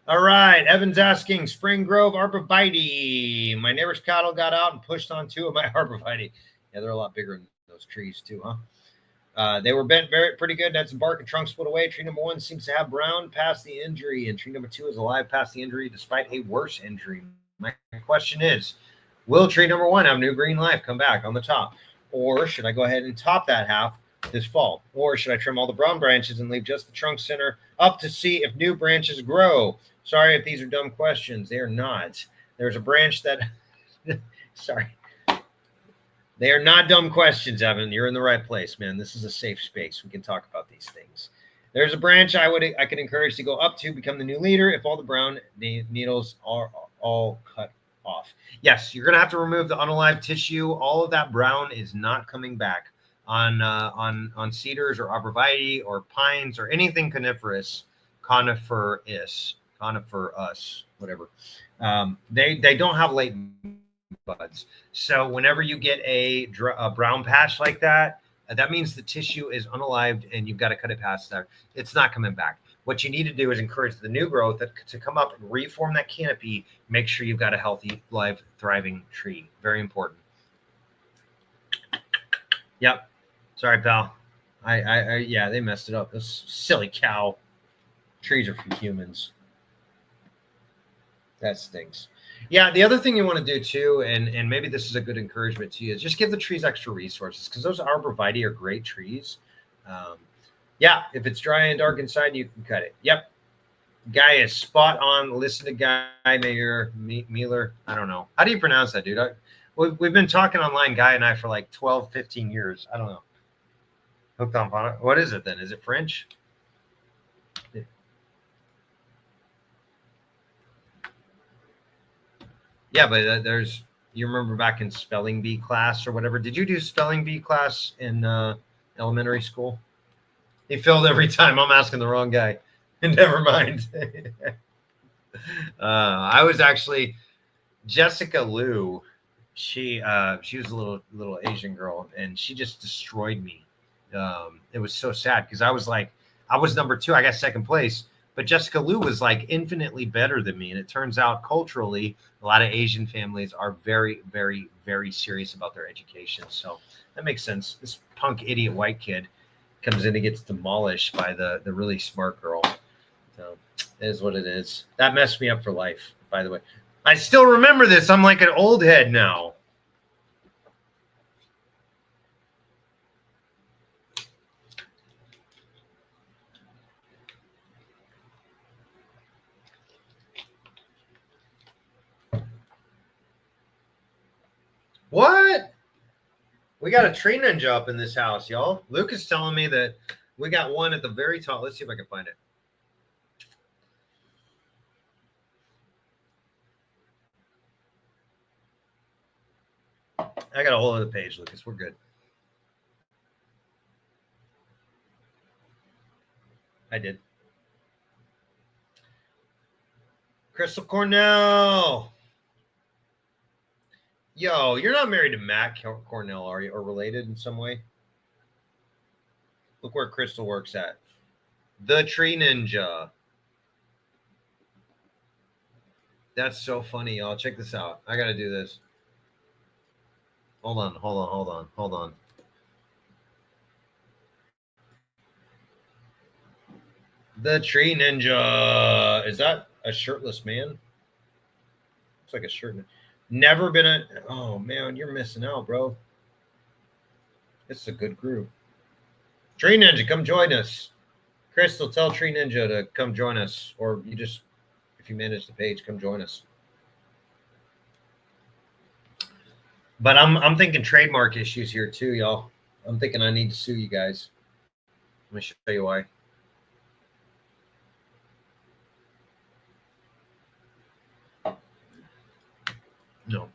All right. Evan's asking, Spring Grove arborvitae. My neighbor's cattle got out and pushed on 2 of my arborvitae. Yeah, they're a lot bigger than those trees too, huh? They were bent pretty good. Had some bark and trunk split away. Tree number 1 seems to have brown past the injury, and tree number 2 is alive past the injury despite a worse injury. My question is, will tree number 1 have new green life come back on the top? Or should I go ahead and top that half this fall? Or should I trim all the brown branches and leave just the trunk center up to see if new branches grow? Sorry if these are dumb questions. They are not. There's a branch that... Sorry. They are not dumb questions, Evan. You're in the right place, man. This is a safe space. We can talk about these things. There's a branch I could encourage to go up to, become the new leader if all the brown needles are all cut off. Yes, you're going to have to remove the unalive tissue. All of that brown is not coming back on cedars or arborvitae or pines or anything coniferous, coniferous, whatever. They don't have latent buds. So whenever you get a brown patch like that, that means the tissue is unalived and you've got to cut it past there. It's not coming back. What you need to do is encourage the new growth to come up and reform that canopy. Make sure you've got a healthy, live, thriving tree. Very important. Yep. Sorry, pal. Yeah, they messed it up. This silly cow. Trees are for humans. That stinks. Yeah, the other thing you want to do too, and maybe this is a good encouragement to you, is just give the trees extra resources, because those arborvitae are great trees. Yeah, if it's dry and dark inside, you can cut it. Yep. Guy is spot on. Listen to Guy Mealer. I don't know. How do you pronounce that, dude? We've been talking online, Guy and I, for like 12, 15 years. I don't know. Hooked on Fauna. What is it then? Is it French? Yeah, but you remember back in spelling bee class or whatever. Did you do spelling bee class in elementary school? He failed every time. I'm asking the wrong guy. Never mind. I was actually Jessica Liu. She was a little Asian girl, and she just destroyed me. It was so sad because I was number 2. I got second place. But Jessica Liu was like infinitely better than me. And it turns out culturally, a lot of Asian families are very, very, very serious about their education. So that makes sense. This punk idiot white kid comes in and gets demolished by the really smart girl. So it is what it is. That messed me up for life, by the way. I still remember this. I'm like an old head now. What? We got a tree ninja up in this house, y'all. Luke is telling me that we got one at the very top. Let's see if I can find it. I got a whole other page, Lucas. We're good. I did. Crystal Cornell. Yo, you're not married to Matt Cornell, are you? Or related in some way? Look where Crystal works at. The Tree Ninja. That's so funny, y'all. Check this out. I got to do this. Hold on. The Tree Ninja. Is that a shirtless man? Looks like a shirt. Never been a. Oh, man, you're missing out, bro. This is a good group. Tree Ninja, come join us. Crystal, tell Tree Ninja to come join us. Or you just, if you manage the page, come join us. But I'm thinking trademark issues here too, y'all. I'm thinking I need to sue you guys. Let me show you why. No.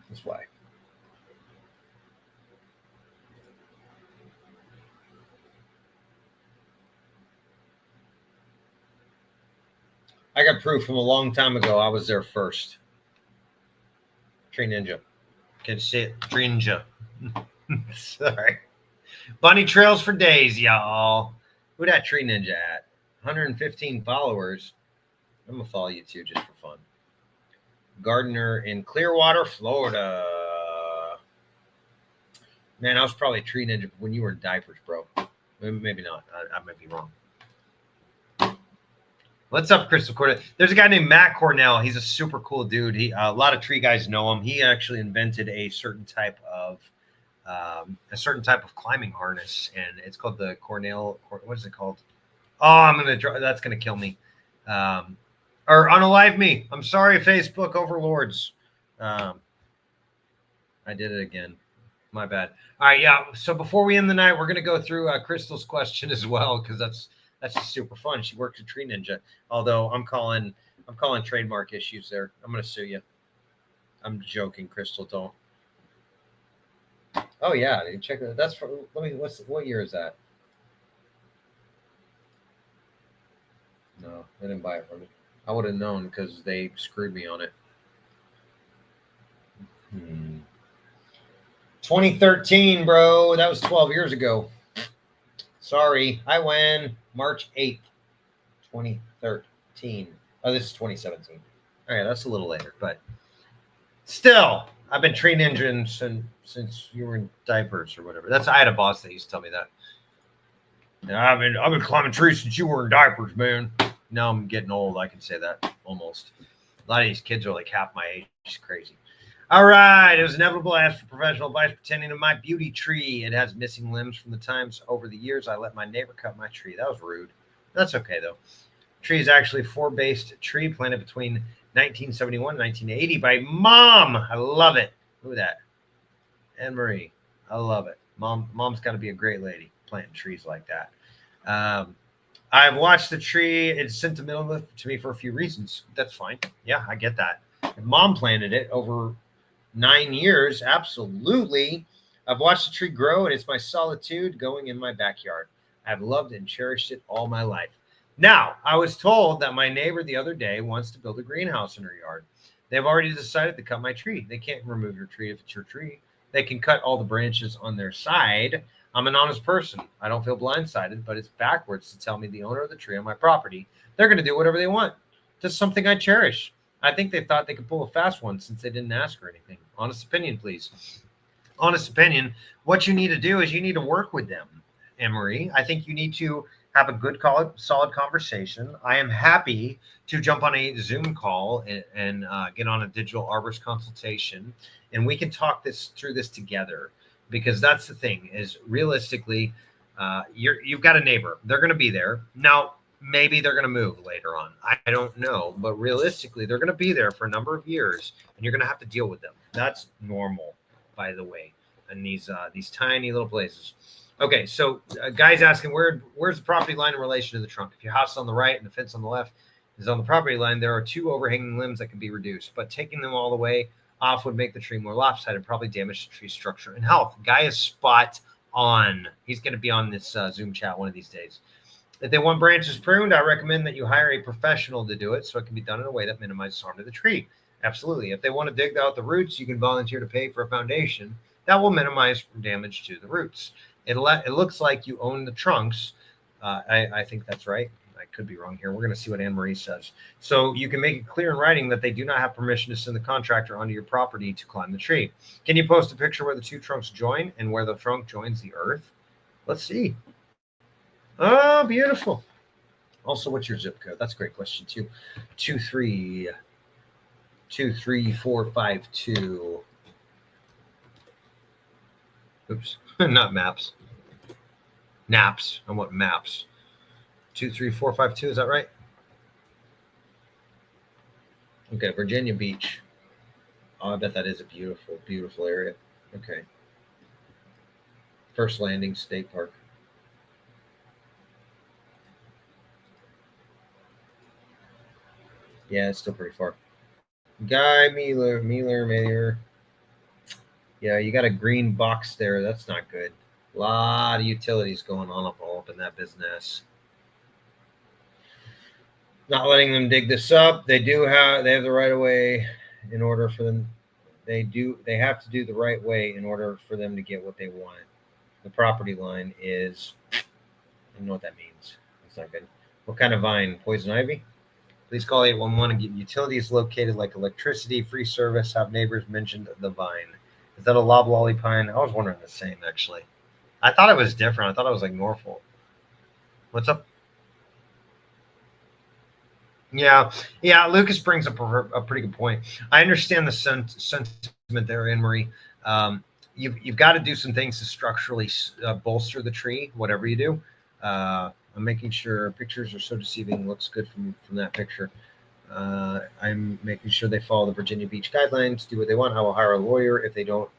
That's why. I got proof from a long time ago. I was there first. Tree Ninja. Can you see it? Tree Ninja. Sorry. Bunny trails for days, y'all. Who that Tree Ninja at? 115 followers. I'm going to follow you too just for fun. Gardener in Clearwater, Florida. Man, I was probably a Tree Ninja when you were in diapers, bro. Maybe not. I might be wrong. What's up, Crystal Cornell? There's a guy named Matt Cornell. He's a super cool dude. A lot of tree guys know him. He actually invented a certain type of climbing harness, and it's called the Cornell. What is it called? Oh, that's gonna kill me. Or unalive me. I'm sorry, Facebook overlords. I did it again. My bad. All right, yeah. So before we end the night, we're gonna go through Crystal's question as well, because that's just super fun. She works at Tree Ninja. Although I'm calling trademark issues there. I'm gonna sue you. I'm joking, Crystal. Don't. Oh yeah, check that. That's for. What year is that? No, they didn't buy it from me. I would have known because they screwed me on it. 2013, bro. That was 12 years ago. Sorry, I win. March 8th, 2013. Oh, this is 2017. All right, that's a little later, but still, I've been Tree Ninja since you were in diapers or whatever. I had a boss that used to tell me that. I've been climbing trees since you were in diapers, man. Now I'm getting old. I can say that almost. A lot of these kids are like half my age. It's crazy. All right. It was inevitable. I asked for professional advice pertaining to my beauty tree. It has missing limbs from the times over the years I let my neighbor cut my tree. That was rude. That's okay, though. The tree is actually a 4-based tree planted between 1971 and 1980 by Mom. I love it. Look at that. Anne Marie. I love it. Mom's got to be a great lady planting trees like that. I've watched the tree. It's sentimental to me for a few reasons. That's fine. Yeah, I get that. If Mom planted it over 9 years, absolutely. I've watched the tree grow, and it's my solitude going in my backyard. I've loved and cherished it all my life. Now, I was told that my neighbor the other day wants to build a greenhouse in her yard. They've already decided to cut my tree. They can't remove your tree if it's your tree. They can cut all the branches on their side. I'm an honest person. I don't feel blindsided, but it's backwards to tell me the owner of the tree on my property, they're going to do whatever they want. Just something I cherish. I think they thought they could pull a fast one since they didn't ask or anything. Honest opinion, please. Honest opinion. What you need to do is you need to work with them, Anne-Marie. I think you need to have a good, solid conversation. I am happy to jump on a Zoom call and get on a digital arborist consultation, and we can talk through this together. Because that's the thing is realistically, you've got a neighbor. They're going to be there. Now, maybe they're going to move later on. I don't know. But realistically, they're going to be there for a number of years, and you're going to have to deal with them. That's normal, by the way, in these tiny little places. Okay, so guy's asking, where's the property line in relation to the trunk? If your house is on the right and the fence on the left, is on the property line, there are 2 overhanging limbs that can be reduced, but taking them all the way off would make the tree more lopsided, probably damage the tree structure and health. Guy is spot on. He's going to be on this Zoom chat one of these days. If they want branches pruned, I recommend that you hire a professional to do it so it can be done in a way that minimizes harm to the tree. Absolutely. If they want to dig out the roots, you can volunteer to pay for a foundation. That will minimize damage to the roots. It looks like you own the trunks. I think that's right. I could be wrong here. We're going to see what Anne Marie says. So you can make it clear in writing that they do not have permission to send the contractor onto your property to climb the tree. Can you post a picture where the 2 trunks join and where the trunk joins the earth? Let's see. Oh, beautiful. Also, what's your zip code? That's a great question, too. 2323452. Oops, not maps. Naps. I want maps. 23452, is that right? Okay, Virginia Beach. Oh, I bet that is a beautiful, beautiful area. Okay. First Landing State Park. Yeah, it's still pretty far. Guy Mealer. Yeah, you got a green box there. That's not good. A lot of utilities going on all up in that business. Not letting them dig this up. They have the right of way in order for them. They have to do the right way in order for them to get what they want. The property line is, I don't know what that means. That's not good. What kind of vine? Poison ivy? Please call 811 and get utilities located like electricity, free service. Have neighbors mentioned the vine. Is that a loblolly pine? I was wondering the same, actually. I thought it was different. I thought it was like Norfolk. What's up? Yeah. Lucas brings up a pretty good point. I understand the sentiment there, Anne Marie. You've got to do some things to structurally bolster the tree, whatever you do. I'm making sure pictures are so deceiving. Looks good from that picture. I'm making sure they follow the Virginia Beach guidelines, do what they want. I will hire a lawyer if they don't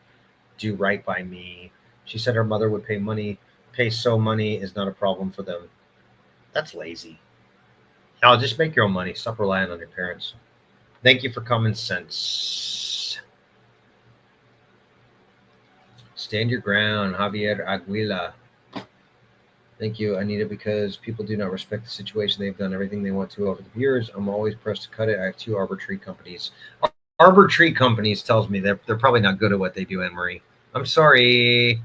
do right by me. She said her mother would pay money. Money is not a problem for them. That's lazy. I'll just make your own money. Stop relying on your parents. Thank you for common sense. Stand your ground, Javier Aguila. Thank you, Anita, because people do not respect the situation. They've done everything they want to over the years. I'm always pressed to cut it. I have 2 arbor tree companies. Arbor tree companies tells me they're probably not good at what they do, Anne Marie. I'm sorry.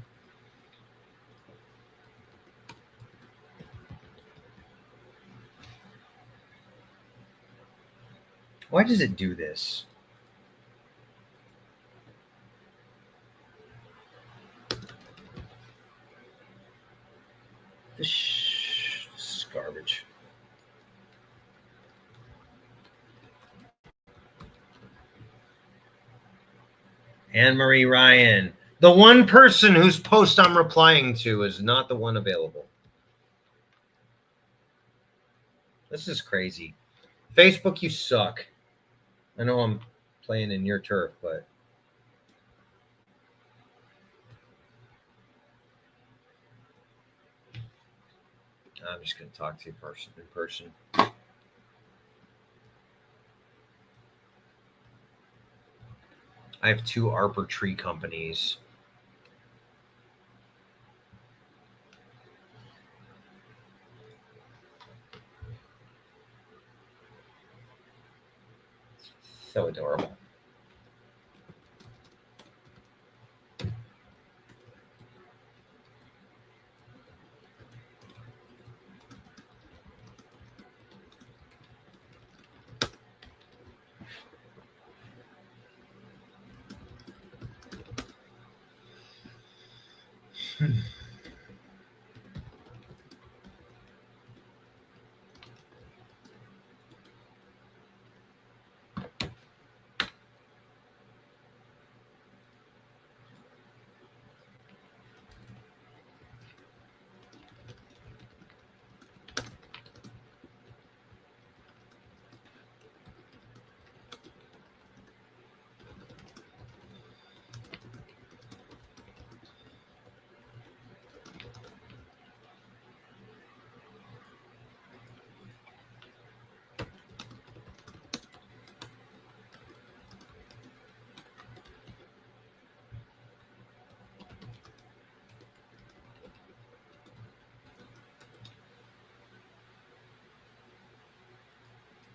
Why does it do this? This is garbage. Anne Marie Ryan. The one person whose post I'm replying to is not the one available. This is crazy. Facebook, you suck. I know I'm playing in your turf, but I'm just going to talk to you in person. I have 2 arbor tree companies. So adorable.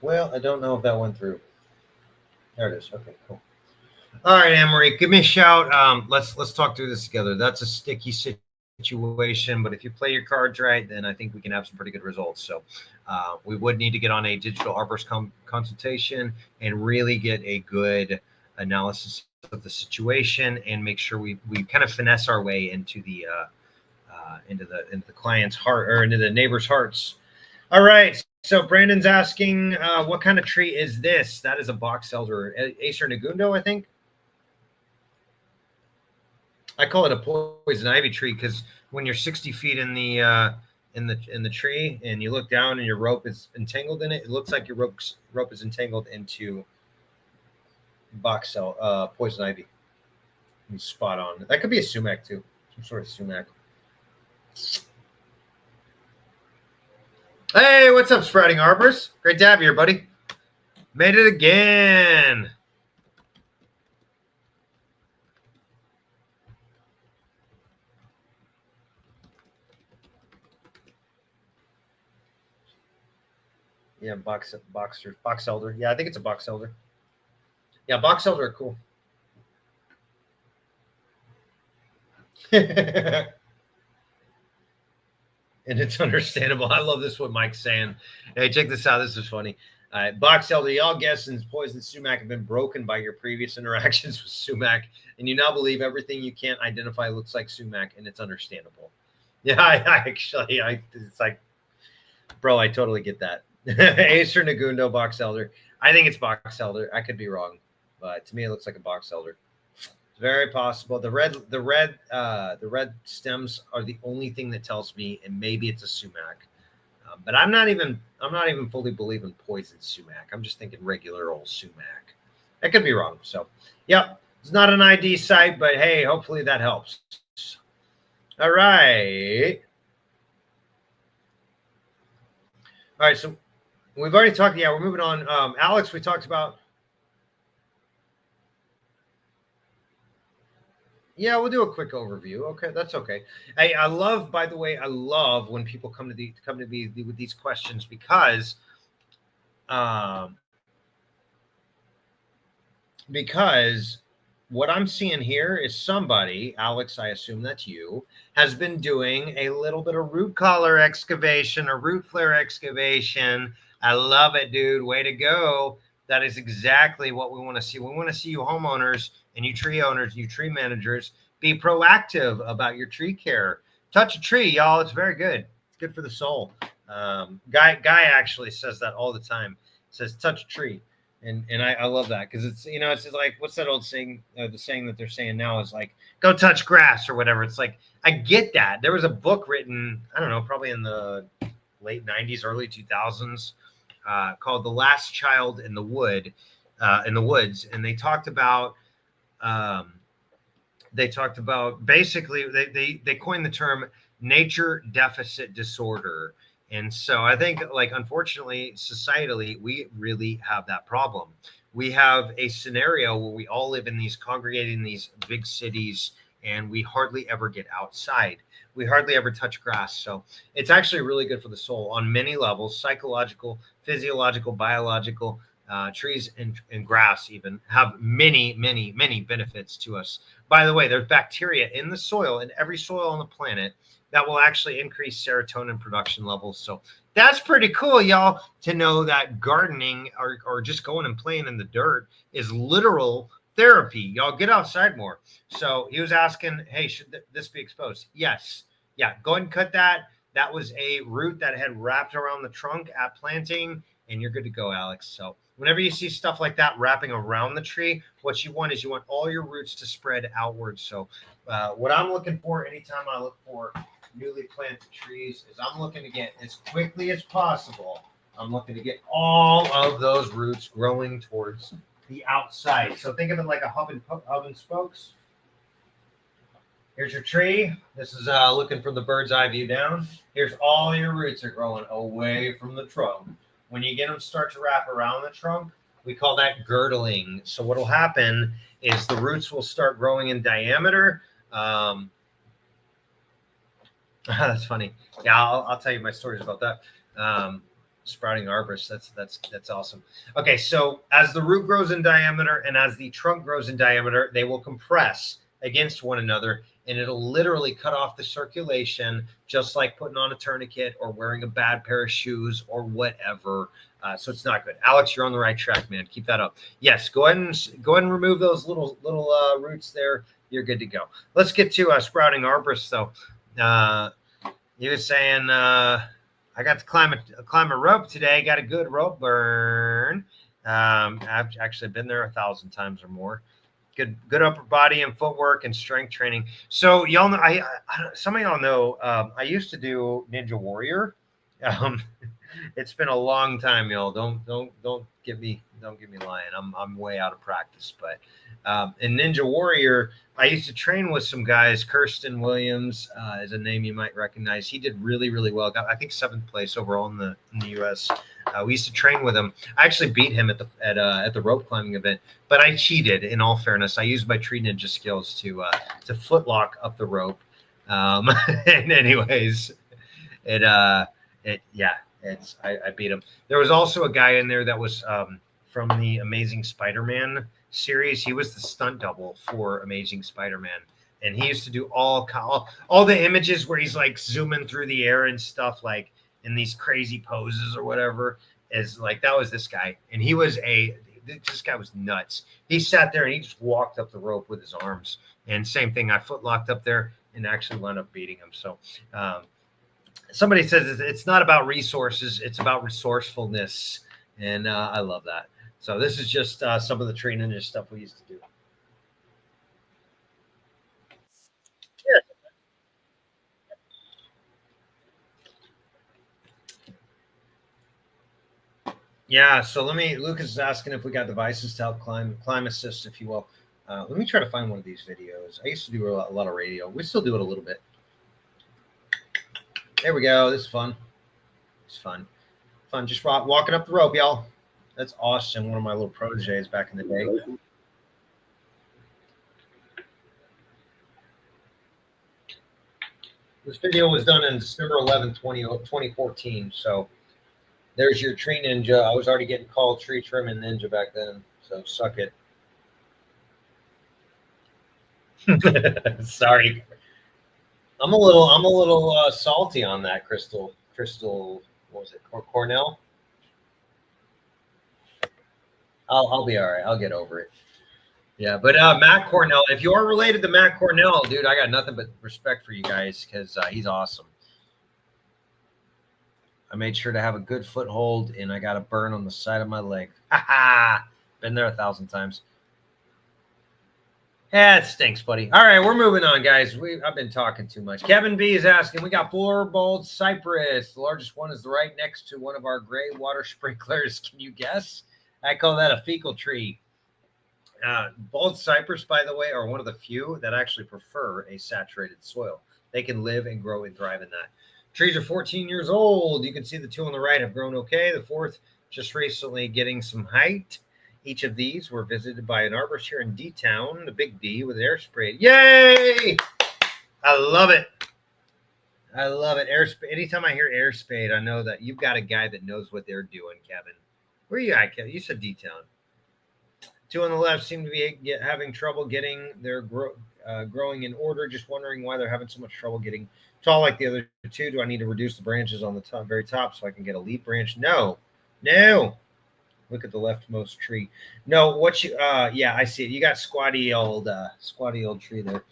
Well, I don't know if that went through. There it is. Okay, cool. All right, Anne-Marie, give me a shout. Let's talk through this together. That's a sticky situation, but if you play your cards right, then I think we can have some pretty good results. So we would need to get on a digital arborist consultation and really get a good analysis of the situation and make sure we kind of finesse our way into the client's heart or into the neighbor's hearts. All right. So Brandon's asking, what kind of tree is this? That is a box elder, Acer Negundo, I think. I call it a poison ivy tree because when you're 60 feet in the tree and you look down and your rope is entangled in it, it looks like your rope is entangled into poison ivy. Spot on. That could be a sumac too, some sort of sumac. Hey, what's up, Sprouting Arborist? Great to have you here, buddy. Made it again. Yeah, box elder. Yeah, I think it's a box elder. Yeah, box elder are cool. And it's understandable. I love this, what Mike's saying. Hey, check this out. This is funny. Box elder, y'all guessing poison sumac have been broken by your previous interactions with sumac, and you now believe everything you can't identify looks like sumac, and it's understandable. Yeah, it's like, bro, I totally get that. Acer Negundo, box elder. I think it's box elder. I could be wrong, but to me, it looks like a box elder. It's very possible. The red stems are the only thing that tells me, and maybe it's a sumac. But I'm not even fully believing poison sumac. I'm just thinking regular old sumac. I could be wrong. So, yep, it's not an ID site, but hey, hopefully that helps. All right. All right. So we've already talked. Yeah, we're moving on. Alex, we talked about. Yeah, we'll do a quick overview. Okay, that's okay. I love, by the way, I love when people come to me with these questions because what I'm seeing here is somebody, Alex, I assume that's you, has been doing a little bit of root collar excavation or root flare excavation. I love it, dude. Way to go. That is exactly what we want to see. We want to see you homeowners and you tree owners, you tree managers, be proactive about your tree care. Touch a tree, y'all. It's very good. It's good for the soul. Guy actually says that all the time. Says touch a tree. And I love that because it's, it's like, what's that old saying? The saying that they're saying now is like, go touch grass or whatever. It's like, I get that. There was a book written, I don't know, probably in the late 90s, early 2000s, called The Last Child in the Woods. And they talked about basically they coined the term nature deficit disorder. And so I think, like, unfortunately, societally, we really have that problem. We have a scenario where we all live in these congregating these big cities, and we hardly ever get outside. We hardly ever touch grass. So it's actually really good for the soul on many levels: psychological, physiological, biological. Trees and grass even have many, many, many benefits to us. By the way, there's bacteria in the soil, in every soil on the planet, that will actually increase serotonin production levels. So that's pretty cool, y'all, to know that gardening or just going and playing in the dirt is literal therapy. Y'all get outside more. So he was asking, hey, should this be exposed? Yes. Yeah, go ahead and cut that. That was a root that had wrapped around the trunk at planting, and you're good to go, Alex. So whenever you see stuff like that wrapping around the tree, what you want is you want all your roots to spread outwards. So what I'm looking for anytime I look for newly planted trees is I'm looking to get, as quickly as possible, I'm looking to get all of those roots growing towards the outside. So think of it like a hub and spokes. Here's your tree. This is looking from the bird's eye view down. Here's all your roots are growing away from the trunk. When you get them start to wrap around the trunk, we call that girdling. So what will happen is the roots will start growing in diameter. That's funny. Yeah, I'll tell you my stories about that. Sprouting arborist. That's awesome. Okay, so as the root grows in diameter and as the trunk grows in diameter, they will compress against one another, and it'll literally cut off the circulation, just like putting on a tourniquet or wearing a bad pair of shoes or whatever. So it's not good. Alex, you're on the right track, man. Keep that up. Yes, go ahead and remove those little roots there. You're good to go. Let's get to sprouting arborist. So you were saying I got to climb a rope today. Got a good rope burn. I've actually been there 1,000 times or more. Good upper body and footwork and strength training. So y'all know, I some of y'all know, I used to do Ninja Warrior. It's been a long time, y'all. Don't get me lying. I'm way out of practice, but in Ninja Warrior, I used to train with some guys. Kirsten Williams is a name you might recognize. He did really, really well. Got, I think, 7th place overall in the U.S. We used to train with him. I actually beat him at the rope climbing event, but I cheated. In all fairness, I used my tree ninja skills to footlock up the rope. And anyways, I beat him. There was also a guy in there that was from the Amazing Spider-Man series. He was the stunt double for Amazing Spider-Man, and he used to do all the images where he's like zooming through the air and stuff, like in these crazy poses or whatever. Is like, that was this guy, and this guy was nuts. He sat there and he just walked up the rope with his arms, and same thing. I foot locked up there and actually wound up beating him. So somebody says it's not about resources, it's about resourcefulness, and I love that. So this is just some of the training and stuff we used to do. Yeah, so Lucas is asking if we got devices to help climb assist, if you will. Let me try to find one of these videos. I used to do a lot of radio. We still do it a little bit. There we go. This is fun. It's fun. Just walking up the rope, y'all. That's Austin, one of my little proteges back in the day. This video was done in December 11th, 2014. So there's your tree ninja. I was already getting called tree trimming ninja back then. So suck it. Sorry. I'm a little salty on that, Crystal. What was it? Cornell? I'll be all right. I'll get over it. Yeah, but Matt Cornell, if you are related to Matt Cornell, dude, I got nothing but respect for you guys, because he's awesome. I made sure to have a good foothold, and I got a burn on the side of my leg. Ha ha! Been there 1,000 times. Yeah, it stinks, buddy. All right, we're moving on, guys. I've been talking too much. Kevin B is asking, we got 4 bulbs cypress. The largest one is right next to one of our gray water sprinklers. Can you guess? I call that a fecal tree. Bald cypress, by the way, are one of the few that actually prefer a saturated soil. They can live and grow and thrive in that. Trees are 14 years old. You can see the 2 on the right have grown okay. The 4th just recently getting some height. Each of these were visited by an arborist here in D-Town, the big D, with air spray. Yay! I love it. I love it. Air spade. Anytime I hear air spade, I know that you've got a guy that knows what they're doing, Kevin. Where are you at, Kevin? You said D-Town. 2 on the left seem to be having trouble getting their growing in order. Just wondering why they're having so much trouble getting tall like the other 2. Do I need to reduce the branches on the very top so I can get a lead branch? No. Look at the leftmost tree. No, yeah, I see it. You got squatty old tree there.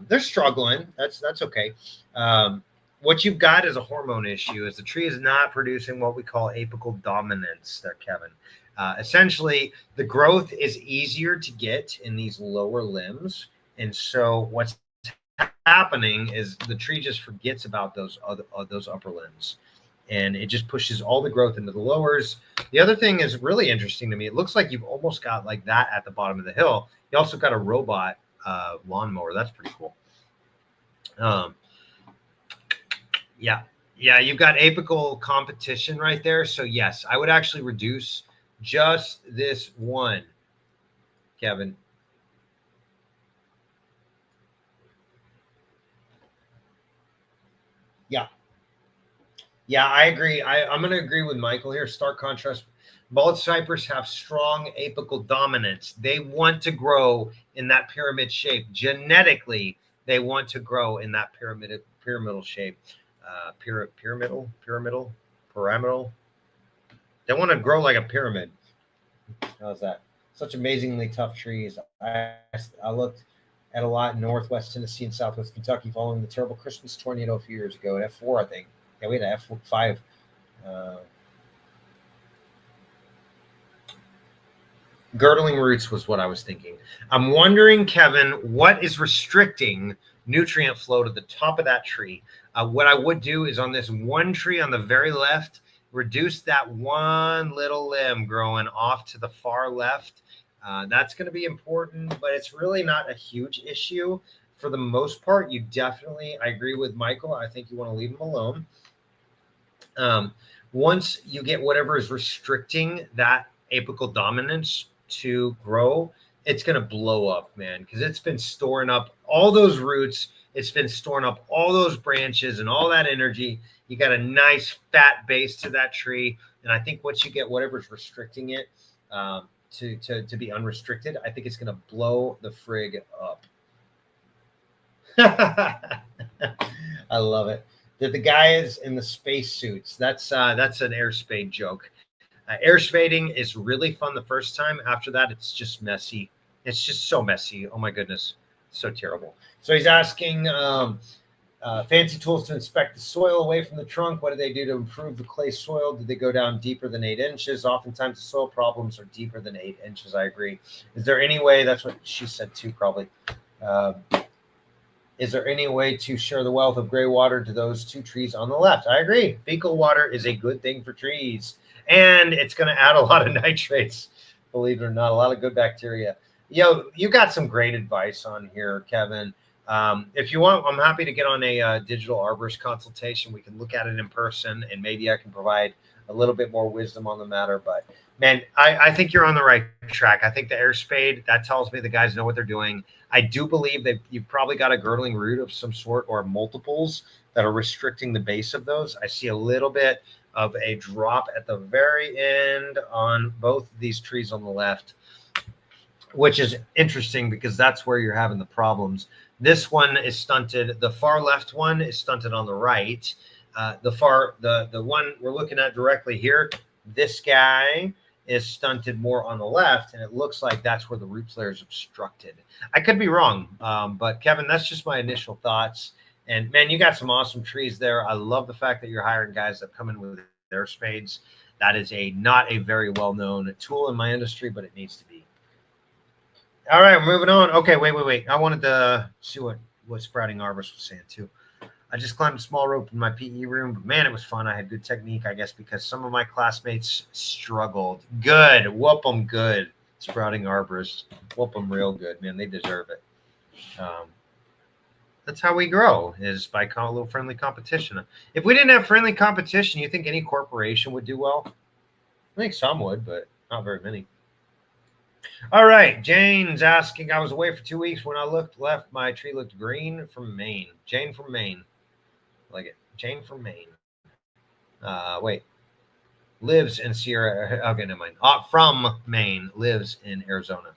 They're struggling. That's okay. What you've got is a hormone issue. Is the tree is not producing what we call apical dominance there, Kevin. Essentially, the growth is easier to get in these lower limbs, and so what's happening is the tree just forgets about those upper limbs, and it just pushes all the growth into the lowers. The other thing is really interesting to me. It looks like you've almost got like that at the bottom of the hill. You also got a robot lawnmower. That's pretty cool. Yeah, you've got apical competition right there. So yes, I would actually reduce just this one, Kevin. Yeah. Yeah, I agree. I'm going to agree with Michael here. Stark contrast. Bald cypress have strong apical dominance. They want to grow in that pyramid shape. Genetically, they want to grow in that pyramidal shape. Pyramidal. They want to grow like a pyramid. How's that? Such amazingly tough trees. I looked at a lot in northwest Tennessee and southwest Kentucky following the terrible Christmas tornado a few years ago at F4, I think. Yeah, we had an F5. Uh, Girdling roots was what I was thinking. I'm wondering, Kevin, what is restricting nutrient flow to the top of that tree? What I would do is on this one tree on the very left, reduce that one little limb growing off to the far left. That's going to be important, but it's really not a huge issue. For the most part, you definitely, I agree with Michael. I think you want to leave them alone. Once you get whatever is restricting that apical dominance to grow, it's going to blow up, man, because it's been storing up all those roots. It's been storing up all those branches and all that energy. You got a nice fat base to that tree. And I think once you get whatever's restricting it to be unrestricted, I think it's going to blow the frig up. I love it. The guys in the space suits. That's an air spade joke. Air spading is really fun the first time. After that, it's just messy. It's just so messy. Oh my goodness, so terrible. So he's asking fancy tools to inspect the soil away from the trunk. What do they do to improve the clay soil? Do they go down deeper than 8 inches? Oftentimes the soil problems are deeper than 8 inches. I agree. Is there any way? That's what she said too, probably. Is there any way to share the wealth of gray water to those 2 trees on the left? I agree. Fecal water is a good thing for trees, and it's going to add a lot of nitrates, believe it or not, a lot of good bacteria. Yo, you got some great advice on here, Kevin. If you want, I'm happy to get on a digital arborist consultation. We can look at it in person, and maybe I can provide a little bit more wisdom on the matter. But man, I think you're on the right track. I think the air spade, that tells me the guys know what they're doing. I do believe that you've probably got a girdling root of some sort or multiples that are restricting the base of those. I see a little bit of a drop at the very end on both of these trees on the left, which is interesting because that's where you're having the problems. This one is stunted. The far left one is stunted on the right. The one we're looking at directly here, this guy is stunted more on the left, and it looks like that's where the root flare is obstructed. I could be wrong, but Kevin, that's just my initial thoughts. And man, you got some awesome trees there. I love the fact that you're hiring guys that come in with their spades. That is not a very well-known tool in my industry, but it needs to be. All right, we're moving on. Okay, wait. I wanted to see what Sprouting Arborist was saying too. I just climbed a small rope in my PE room, but man, it was fun. I had good technique, I guess, because some of my classmates struggled. Good. Whoop them good. Sprouting Arborist. Whoop them real good, man. They deserve it. That's how we grow, is by a little friendly competition. If we didn't have friendly competition, you think any corporation would do well? I think some would, but not very many. All right, Jane's asking, I was away for 2 weeks. When I looked left, my tree looked green from Maine. Jane from Maine. Like it. Jane from Maine. Wait. Lives in Sierra. Okay, never mind. From Maine. Lives in Arizona.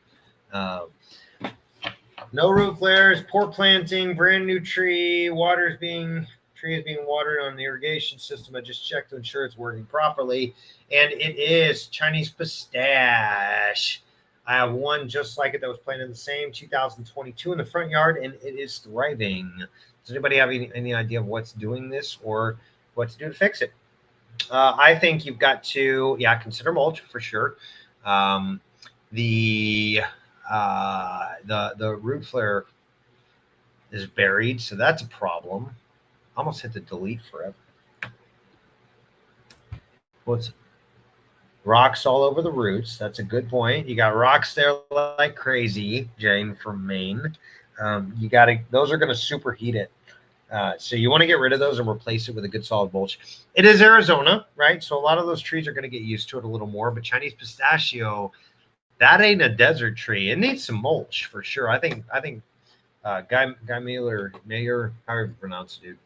No root flares. Poor planting. Brand new tree. Tree is being watered on the irrigation system. I just checked to ensure it's working properly. And it is Chinese pistache. I have one just like it that was planted the same 2022 in the front yard, and it is thriving. Does anybody have any idea of what's doing this or what to do to fix it? I think you've got to, consider mulch for sure. The root flare is buried, so that's a problem. Almost hit the delete forever. What's rocks all over the roots? That's a good point. You got rocks there like crazy, Jane from Maine. Those are going to superheat it. So you want to get rid of those and replace it with a good solid mulch. It is Arizona, right? So a lot of ththose trees are going to get used to it a little more. But Chinese pistachio, that ain't a desert tree. It needs some mulch for sure. I think Guy Mayer, however you pronounce it, dude.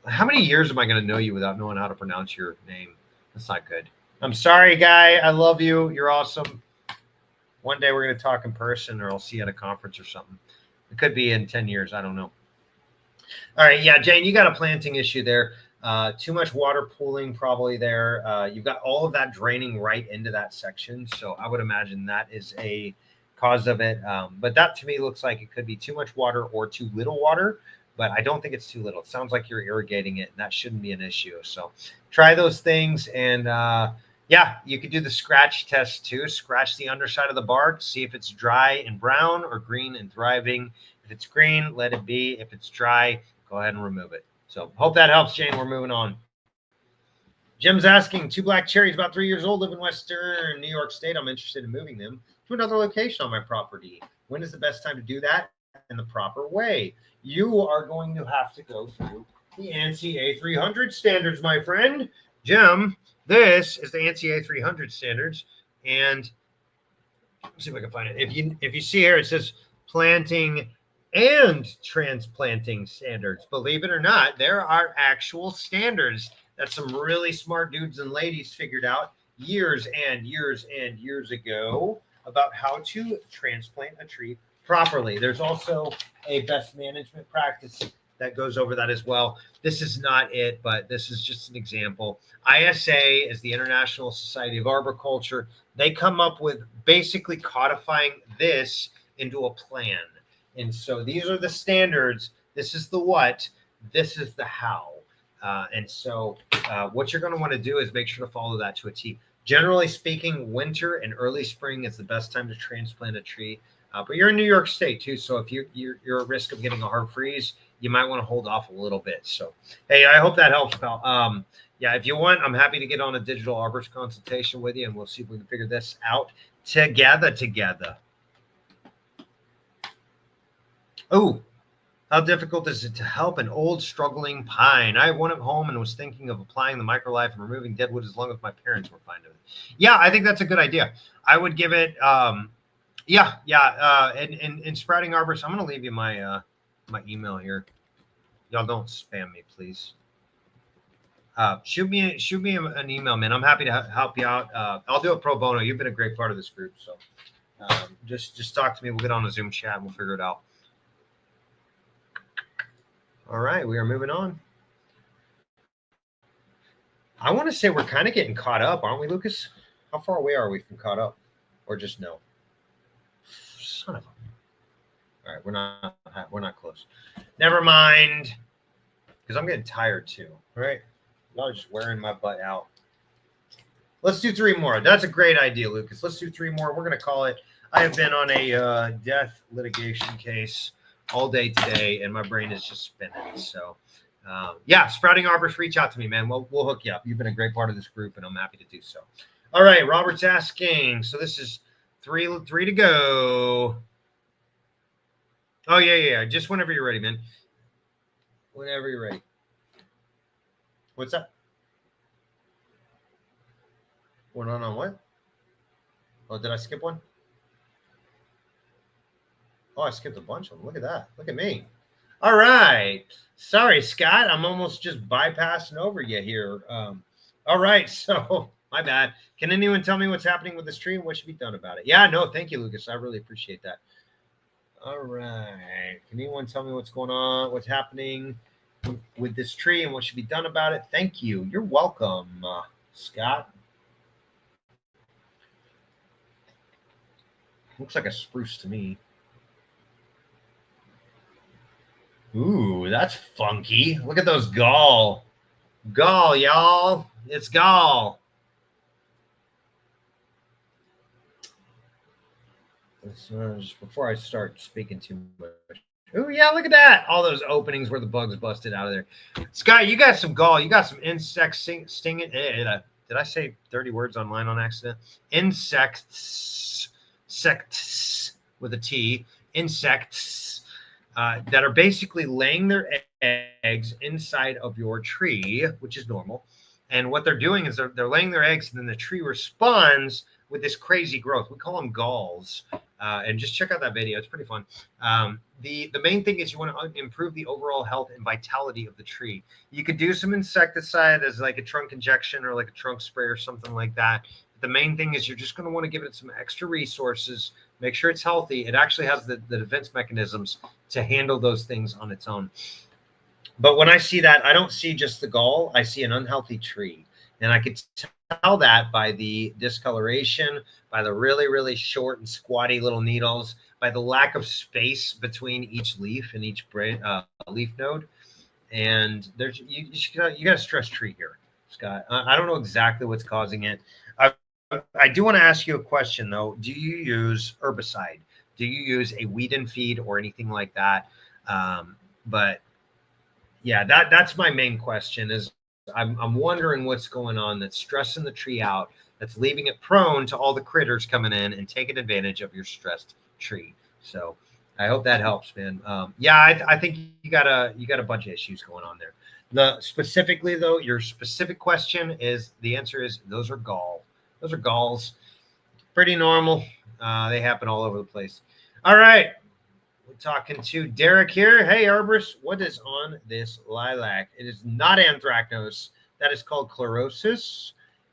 How many years am I going to know you without knowing how to pronounce your name? That's not good. I'm sorry, guy. I love you. You're awesome. One day we're going to talk in person, or I'll see you at a conference or something. It could be in 10 years. I don't know. All right. Yeah, Jane, you got a planting issue there. Too much water pooling probably there. You've got all of that draining right into that section. So I would imagine that is a cause of it. But that to me looks like it could be too much water or too little water. But I don't think it's too little. It sounds like you're irrigating it, and that shouldn't be an issue. So try those things. And yeah, you could do the scratch test too. Scratch the underside of the bark, see if it's dry and brown or green and thriving. If it's green, let it be. If it's dry, go ahead and remove it. So hope that helps, Jane. We're moving on. Jim's asking, 2 black cherries, about 3 years old, live in Western New York State. I'm interested in moving them to another location on my property. When is the best time to do that in the proper way? You are going to have to go through the ANSI A300 standards, my friend. Jim, this is the ANSI A300 standards. And let's see if I can find it. If you see here, it says planting and transplanting standards. Believe it or not, there are actual standards that some really smart dudes and ladies figured out years and years and years ago about how to transplant a tree properly. There's also a best management practice that goes over that as well. This is not it, but this is just an example. ISA is the International Society of Arboriculture. They come up with basically codifying this into a plan. And so these are the standards. This is the what. This is the how. And so what you're going to want to do is make sure to follow that to a T. Generally speaking, winter and early spring is the best time to transplant a tree. But you're in New York State too, so if you're at risk of getting a hard freeze, you might want to hold off a little bit. So, hey, I hope that helps, pal. Yeah, if you want, I'm happy to get on a digital arborist consultation with you, and we'll see if we can figure this out together. Oh, how difficult is it to help an old struggling pine? I have one at home and was thinking of applying the microlife and removing dead wood as long as my parents were fine with it. Yeah, I think that's a good idea. I would give it, and Sprouting Arborist, I'm going to leave you my my email here. Y'all don't spam me, please. Shoot me an email, man. I'm happy to help you out. I'll do it pro bono. You've been a great part of this group, so just talk to me. We'll get on a Zoom chat and we'll figure it out. All right, we are moving on. I want to say we're kind of getting caught up, aren't we, Lucas? How far away are we from caught up, or just no? Son of a. All right, we're not close. Never mind, because I'm getting tired too. All right, y'all are just wearing my butt out. Let's do 3 more. That's a great idea, Lucas. Let's do 3 more. We're gonna call it. I have been on a death litigation case all day today, and my brain is just spinning. So, yeah, Sprouting Arborist, reach out to me, man. We'll hook you up. You've been a great part of this group, and I'm happy to do so. All right, Robert's asking. So this is three to go. Oh, yeah. Just whenever you're ready, man. Whenever you're ready. What's that? We're not on what? Oh, did I skip one? Oh, I skipped a bunch of them. Look at that. Look at me. All right. Sorry, Scott. I'm almost just bypassing over you here. All right. So, my bad. Can anyone tell me what's happening with this tree and what should be done about it? Yeah, no, thank you, Lucas. I really appreciate that. All right. Can anyone tell me what's going on, what's happening with this tree and what should be done about it? Thank you. You're welcome, Scott. Looks like a spruce to me. Ooh, that's funky. Look at those gall. Gall, y'all. It's gall. Just before I start speaking too much. Ooh, yeah, look at that. All those openings where the bugs busted out of there. Scott, you got some gall. You got some insects stinging. Did I say 30 words online on accident? Insects with a T. Insects. That are basically laying their eggs inside of your tree, which is normal. And what they're doing is they're laying their eggs, and then the tree responds with this crazy growth. We call them galls. And just check out that video. It's pretty fun. The main thing is you want to improve the overall health and vitality of the tree. You could do some insecticide as like a trunk injection or like a trunk spray or something like that. The main thing is you're just going to want to give it some extra resources, make sure it's healthy. It actually has the defense mechanisms to handle those things on its own. But when I see that, I don't see just the gall. I see an unhealthy tree. And I could tell that by the discoloration, by the really, really short and squatty little needles, by the lack of space between each leaf and each leaf node. And there's you got a stress tree here, Scott. I don't know exactly what's causing it. I do want to ask you a question, though. Do you use herbicide? Do you use a weed and feed or anything like that? But yeah, that's my main question is I'm wondering what's going on that's stressing the tree out, that's leaving it prone to all the critters coming in and taking advantage of your stressed tree. So I hope that helps, man. Yeah, I think you got a bunch of issues going on there. Specifically though, your specific question is the answer is those are gall. Those are galls. Pretty normal. They happen all over the place. All right. We're talking to Derek here. Hey, Arborist, what is on this lilac? It is not anthracnose. That is called chlorosis.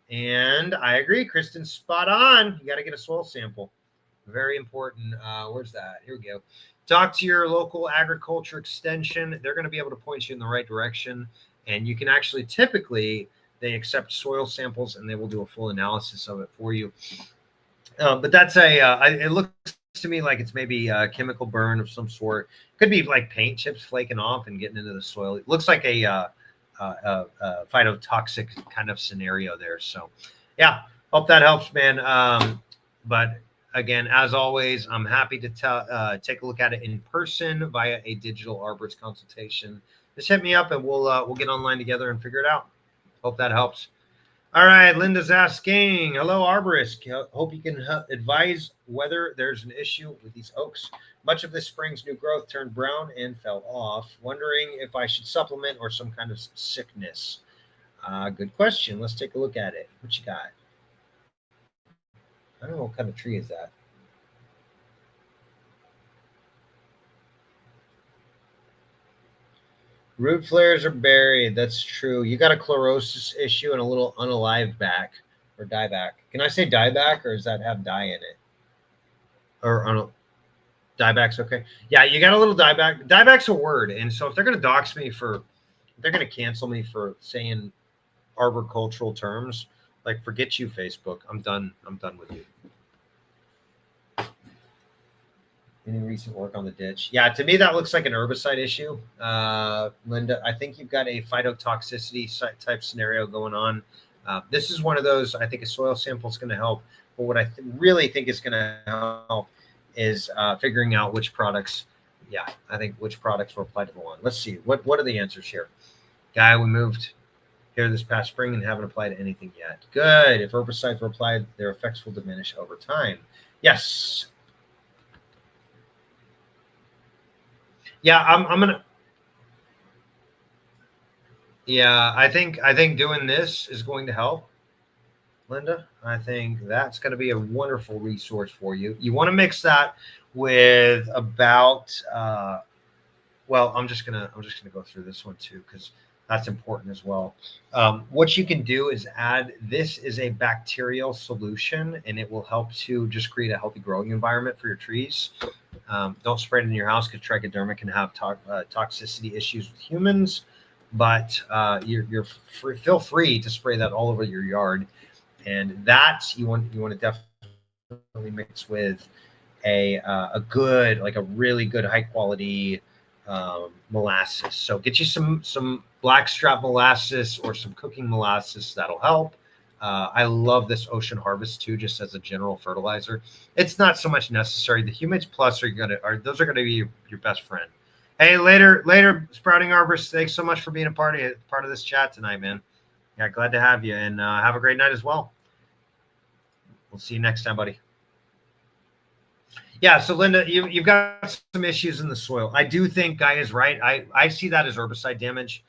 And I agree, Kristen, spot on. You got to get a soil sample. Very important. Where's that? Here we go. Talk to your local agriculture extension. They're going to be able to point you in the right direction. And you can actually typically, they accept soil samples and they will do a full analysis of it for you. But that's it looks to me like it's maybe a chemical burn of some sort. Could be like paint chips flaking off and getting into the soil. It looks like a phytotoxic kind of scenario there. So yeah, hope that helps, man. But again, as always, I'm happy to take a look at it in person via a digital arborist consultation. Just hit me up and we'll get online together and figure it out. Hope that helps. All right, Linda's asking, hello, Arborist. Hope you can advise whether there's an issue with these oaks. Much of this spring's new growth turned brown and fell off. Wondering if I should supplement or some kind of sickness. Good question. Let's take a look at it. What you got? I don't know what kind of tree is that. Root flares are buried. That's true. You got a chlorosis issue and a little unalive back or dieback. Can I say dieback or does that have dye in it? Or dieback's okay. Yeah, you got a little dieback. Dieback's a word. And so if they're going to dox me they're going to cancel me for saying arboricultural terms, like forget you, Facebook. I'm done with you. Any recent work on the ditch? Yeah, to me, that looks like an herbicide issue. Linda, I think you've got a phytotoxicity type scenario going on. This is one of those, I think a soil sample is going to help. But what I really think is going to help is figuring out which products. Yeah, I think which products were applied to the lawn. Let's see. What are the answers here? Guy, we moved here this past spring and haven't applied anything yet. Good. If herbicides were applied, their effects will diminish over time. Yes. Yeah, I'm gonna. Yeah, I think doing this is going to help, Linda. I think that's going to be a wonderful resource for you. You want to mix that with about. Well, I'm just gonna go through this one too because that's important as well. What you can do is add. This is a bacterial solution, and it will help to just create a healthy growing environment for your trees. Don't spray it in your house because trichoderma can have toxicity issues with humans, but feel free to spray that all over your yard. And that you want to definitely mix with a good, like a really good high quality molasses. So get you some blackstrap molasses or some cooking molasses. That'll help. I love this Ocean Harvest too, just as a general fertilizer. It's not so much necessary. The Humids Plus are gonna be your best friend. Hey, later, Sprouting Arborist. Thanks so much for being a part of this chat tonight, man. Yeah, glad to have you, and have a great night as well. We'll see you next time, buddy. Yeah, so Linda, you've got some issues in the soil. I do think Guy is right. I see that as herbicide damage.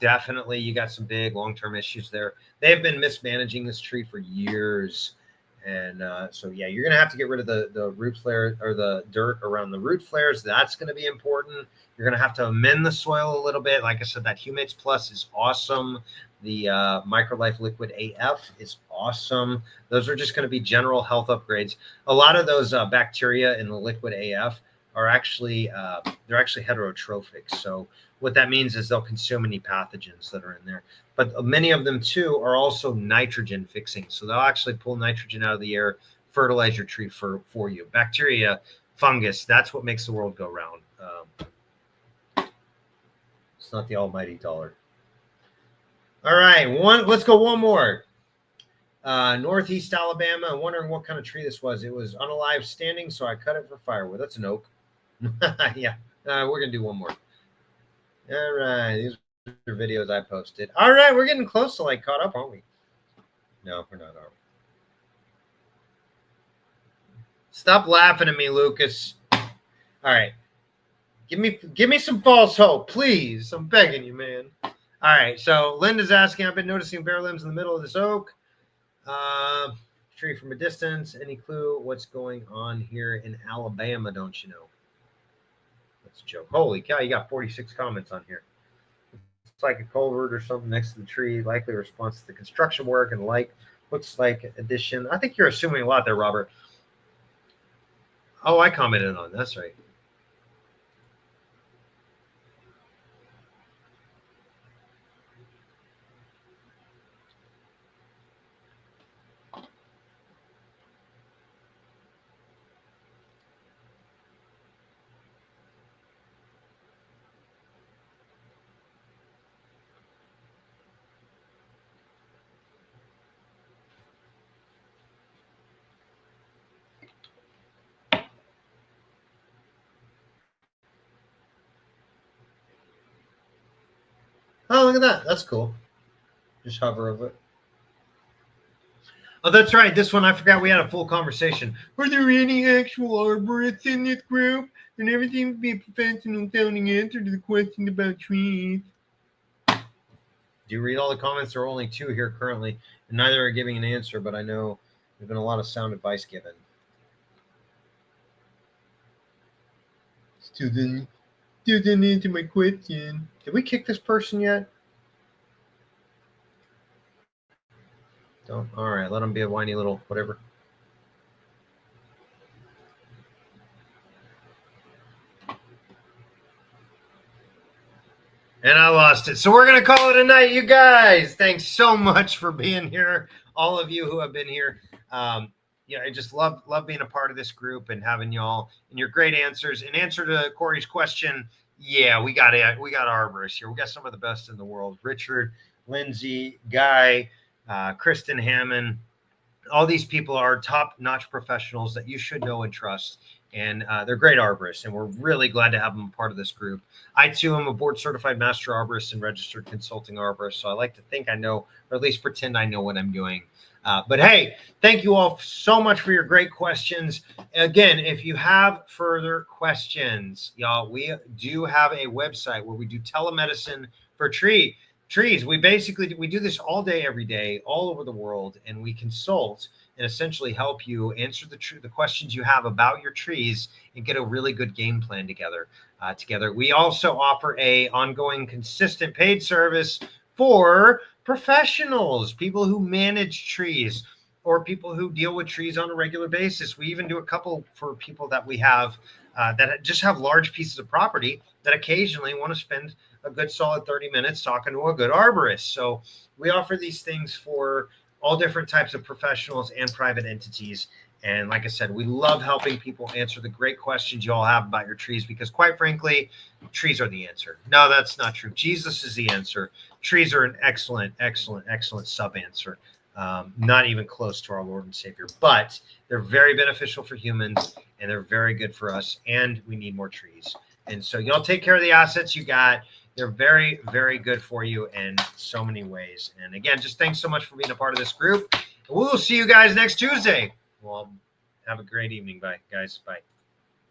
Definitely, you got some big long-term issues there. They have been mismanaging this tree for years, And so, yeah, you're going to have to get rid of the root flare or the dirt around the root flares. That's going to be important. You're going to have to amend the soil a little bit. Like I said, that Humates Plus is awesome. The Microlife Liquid AF is awesome. Those are just going to be general health upgrades. A lot of those bacteria in the Liquid AF are actually they're actually heterotrophic. So what that means is they'll consume any pathogens that are in there. But many of them too are also nitrogen fixing. So they'll actually pull nitrogen out of the air, fertilize your tree for you. Bacteria, fungus, that's what makes the world go round. It's not the almighty dollar. All right, let's go one more. Northeast Alabama. I'm wondering what kind of tree this was. It was unalive standing, so I cut it for firewood. That's an oak. Yeah, we're going to do one more. All right, these are videos I posted. All right, we're getting close to like caught up, aren't we? No, we're not, are we? Stop laughing at me, Lucas. All right. Give me some false hope, please. I'm begging you, man. All right, so Linda's asking, I've been noticing bare limbs in the middle of this oak. Tree from a distance. Any clue what's going on here in Alabama, don't you know? That's a joke. Holy cow, you got 46 comments on here. It's like a culvert or something next to the tree. Likely response to the construction work and looks like addition. I think you're assuming a lot there, Robert. Oh, I commented on that's right. Oh, look at that. That's cool. Just hover over it. Oh, that's right. This one, I forgot we had a full conversation. Were there any actual arborists in this group? And everything would be a professional sounding answer to the question about trees. Do you read all the comments? There are only 2 here currently, and neither are giving an answer, but I know there's been a lot of sound advice given. Still didn't answer my question. Did we kick this person yet? Don't. All right, let him be a whiny little whatever. And I lost it. So we're going to call it a night, you guys. Thanks so much for being here. All of you who have been here. Yeah, I just love being a part of this group and having y'all and your great answers. In answer to Corey's question, yeah, we got arborists here. We got some of the best in the world. Richard, Lindsay, Guy, Kristen Hammond. All these people are top-notch professionals that you should know and trust. And they're great arborists, and we're really glad to have them part of this group. I, too, am a board-certified master arborist and registered consulting arborist, so I like to think I know, or at least pretend I know what I'm doing. But, hey, thank you all so much for your great questions. Again, if you have further questions, y'all, we do have a website where we do telemedicine for trees. We do this all day, every day, all over the world, and we consult and essentially help you answer the questions you have about your trees and get a really good game plan together. We also offer a ongoing, consistent paid service for professionals, people who manage trees or people who deal with trees on a regular basis. We even do a couple for people that we have that just have large pieces of property that occasionally want to spend a good solid 30 minutes talking to a good arborist. So we offer these things for all different types of professionals and private entities. And like I said, we love helping people answer the great questions you all have about your trees, because quite frankly, trees are the answer. No, that's not true. Jesus is the answer. Trees are an excellent, excellent, excellent sub-answer. Not even close to our Lord and Savior, but they're very beneficial for humans and they're very good for us. And we need more trees. And so y'all take care of the assets you got. They're very, very good for you in so many ways. And again, just thanks so much for being a part of this group. We'll see you guys next Tuesday. Well, have a great evening. Bye, guys. Bye.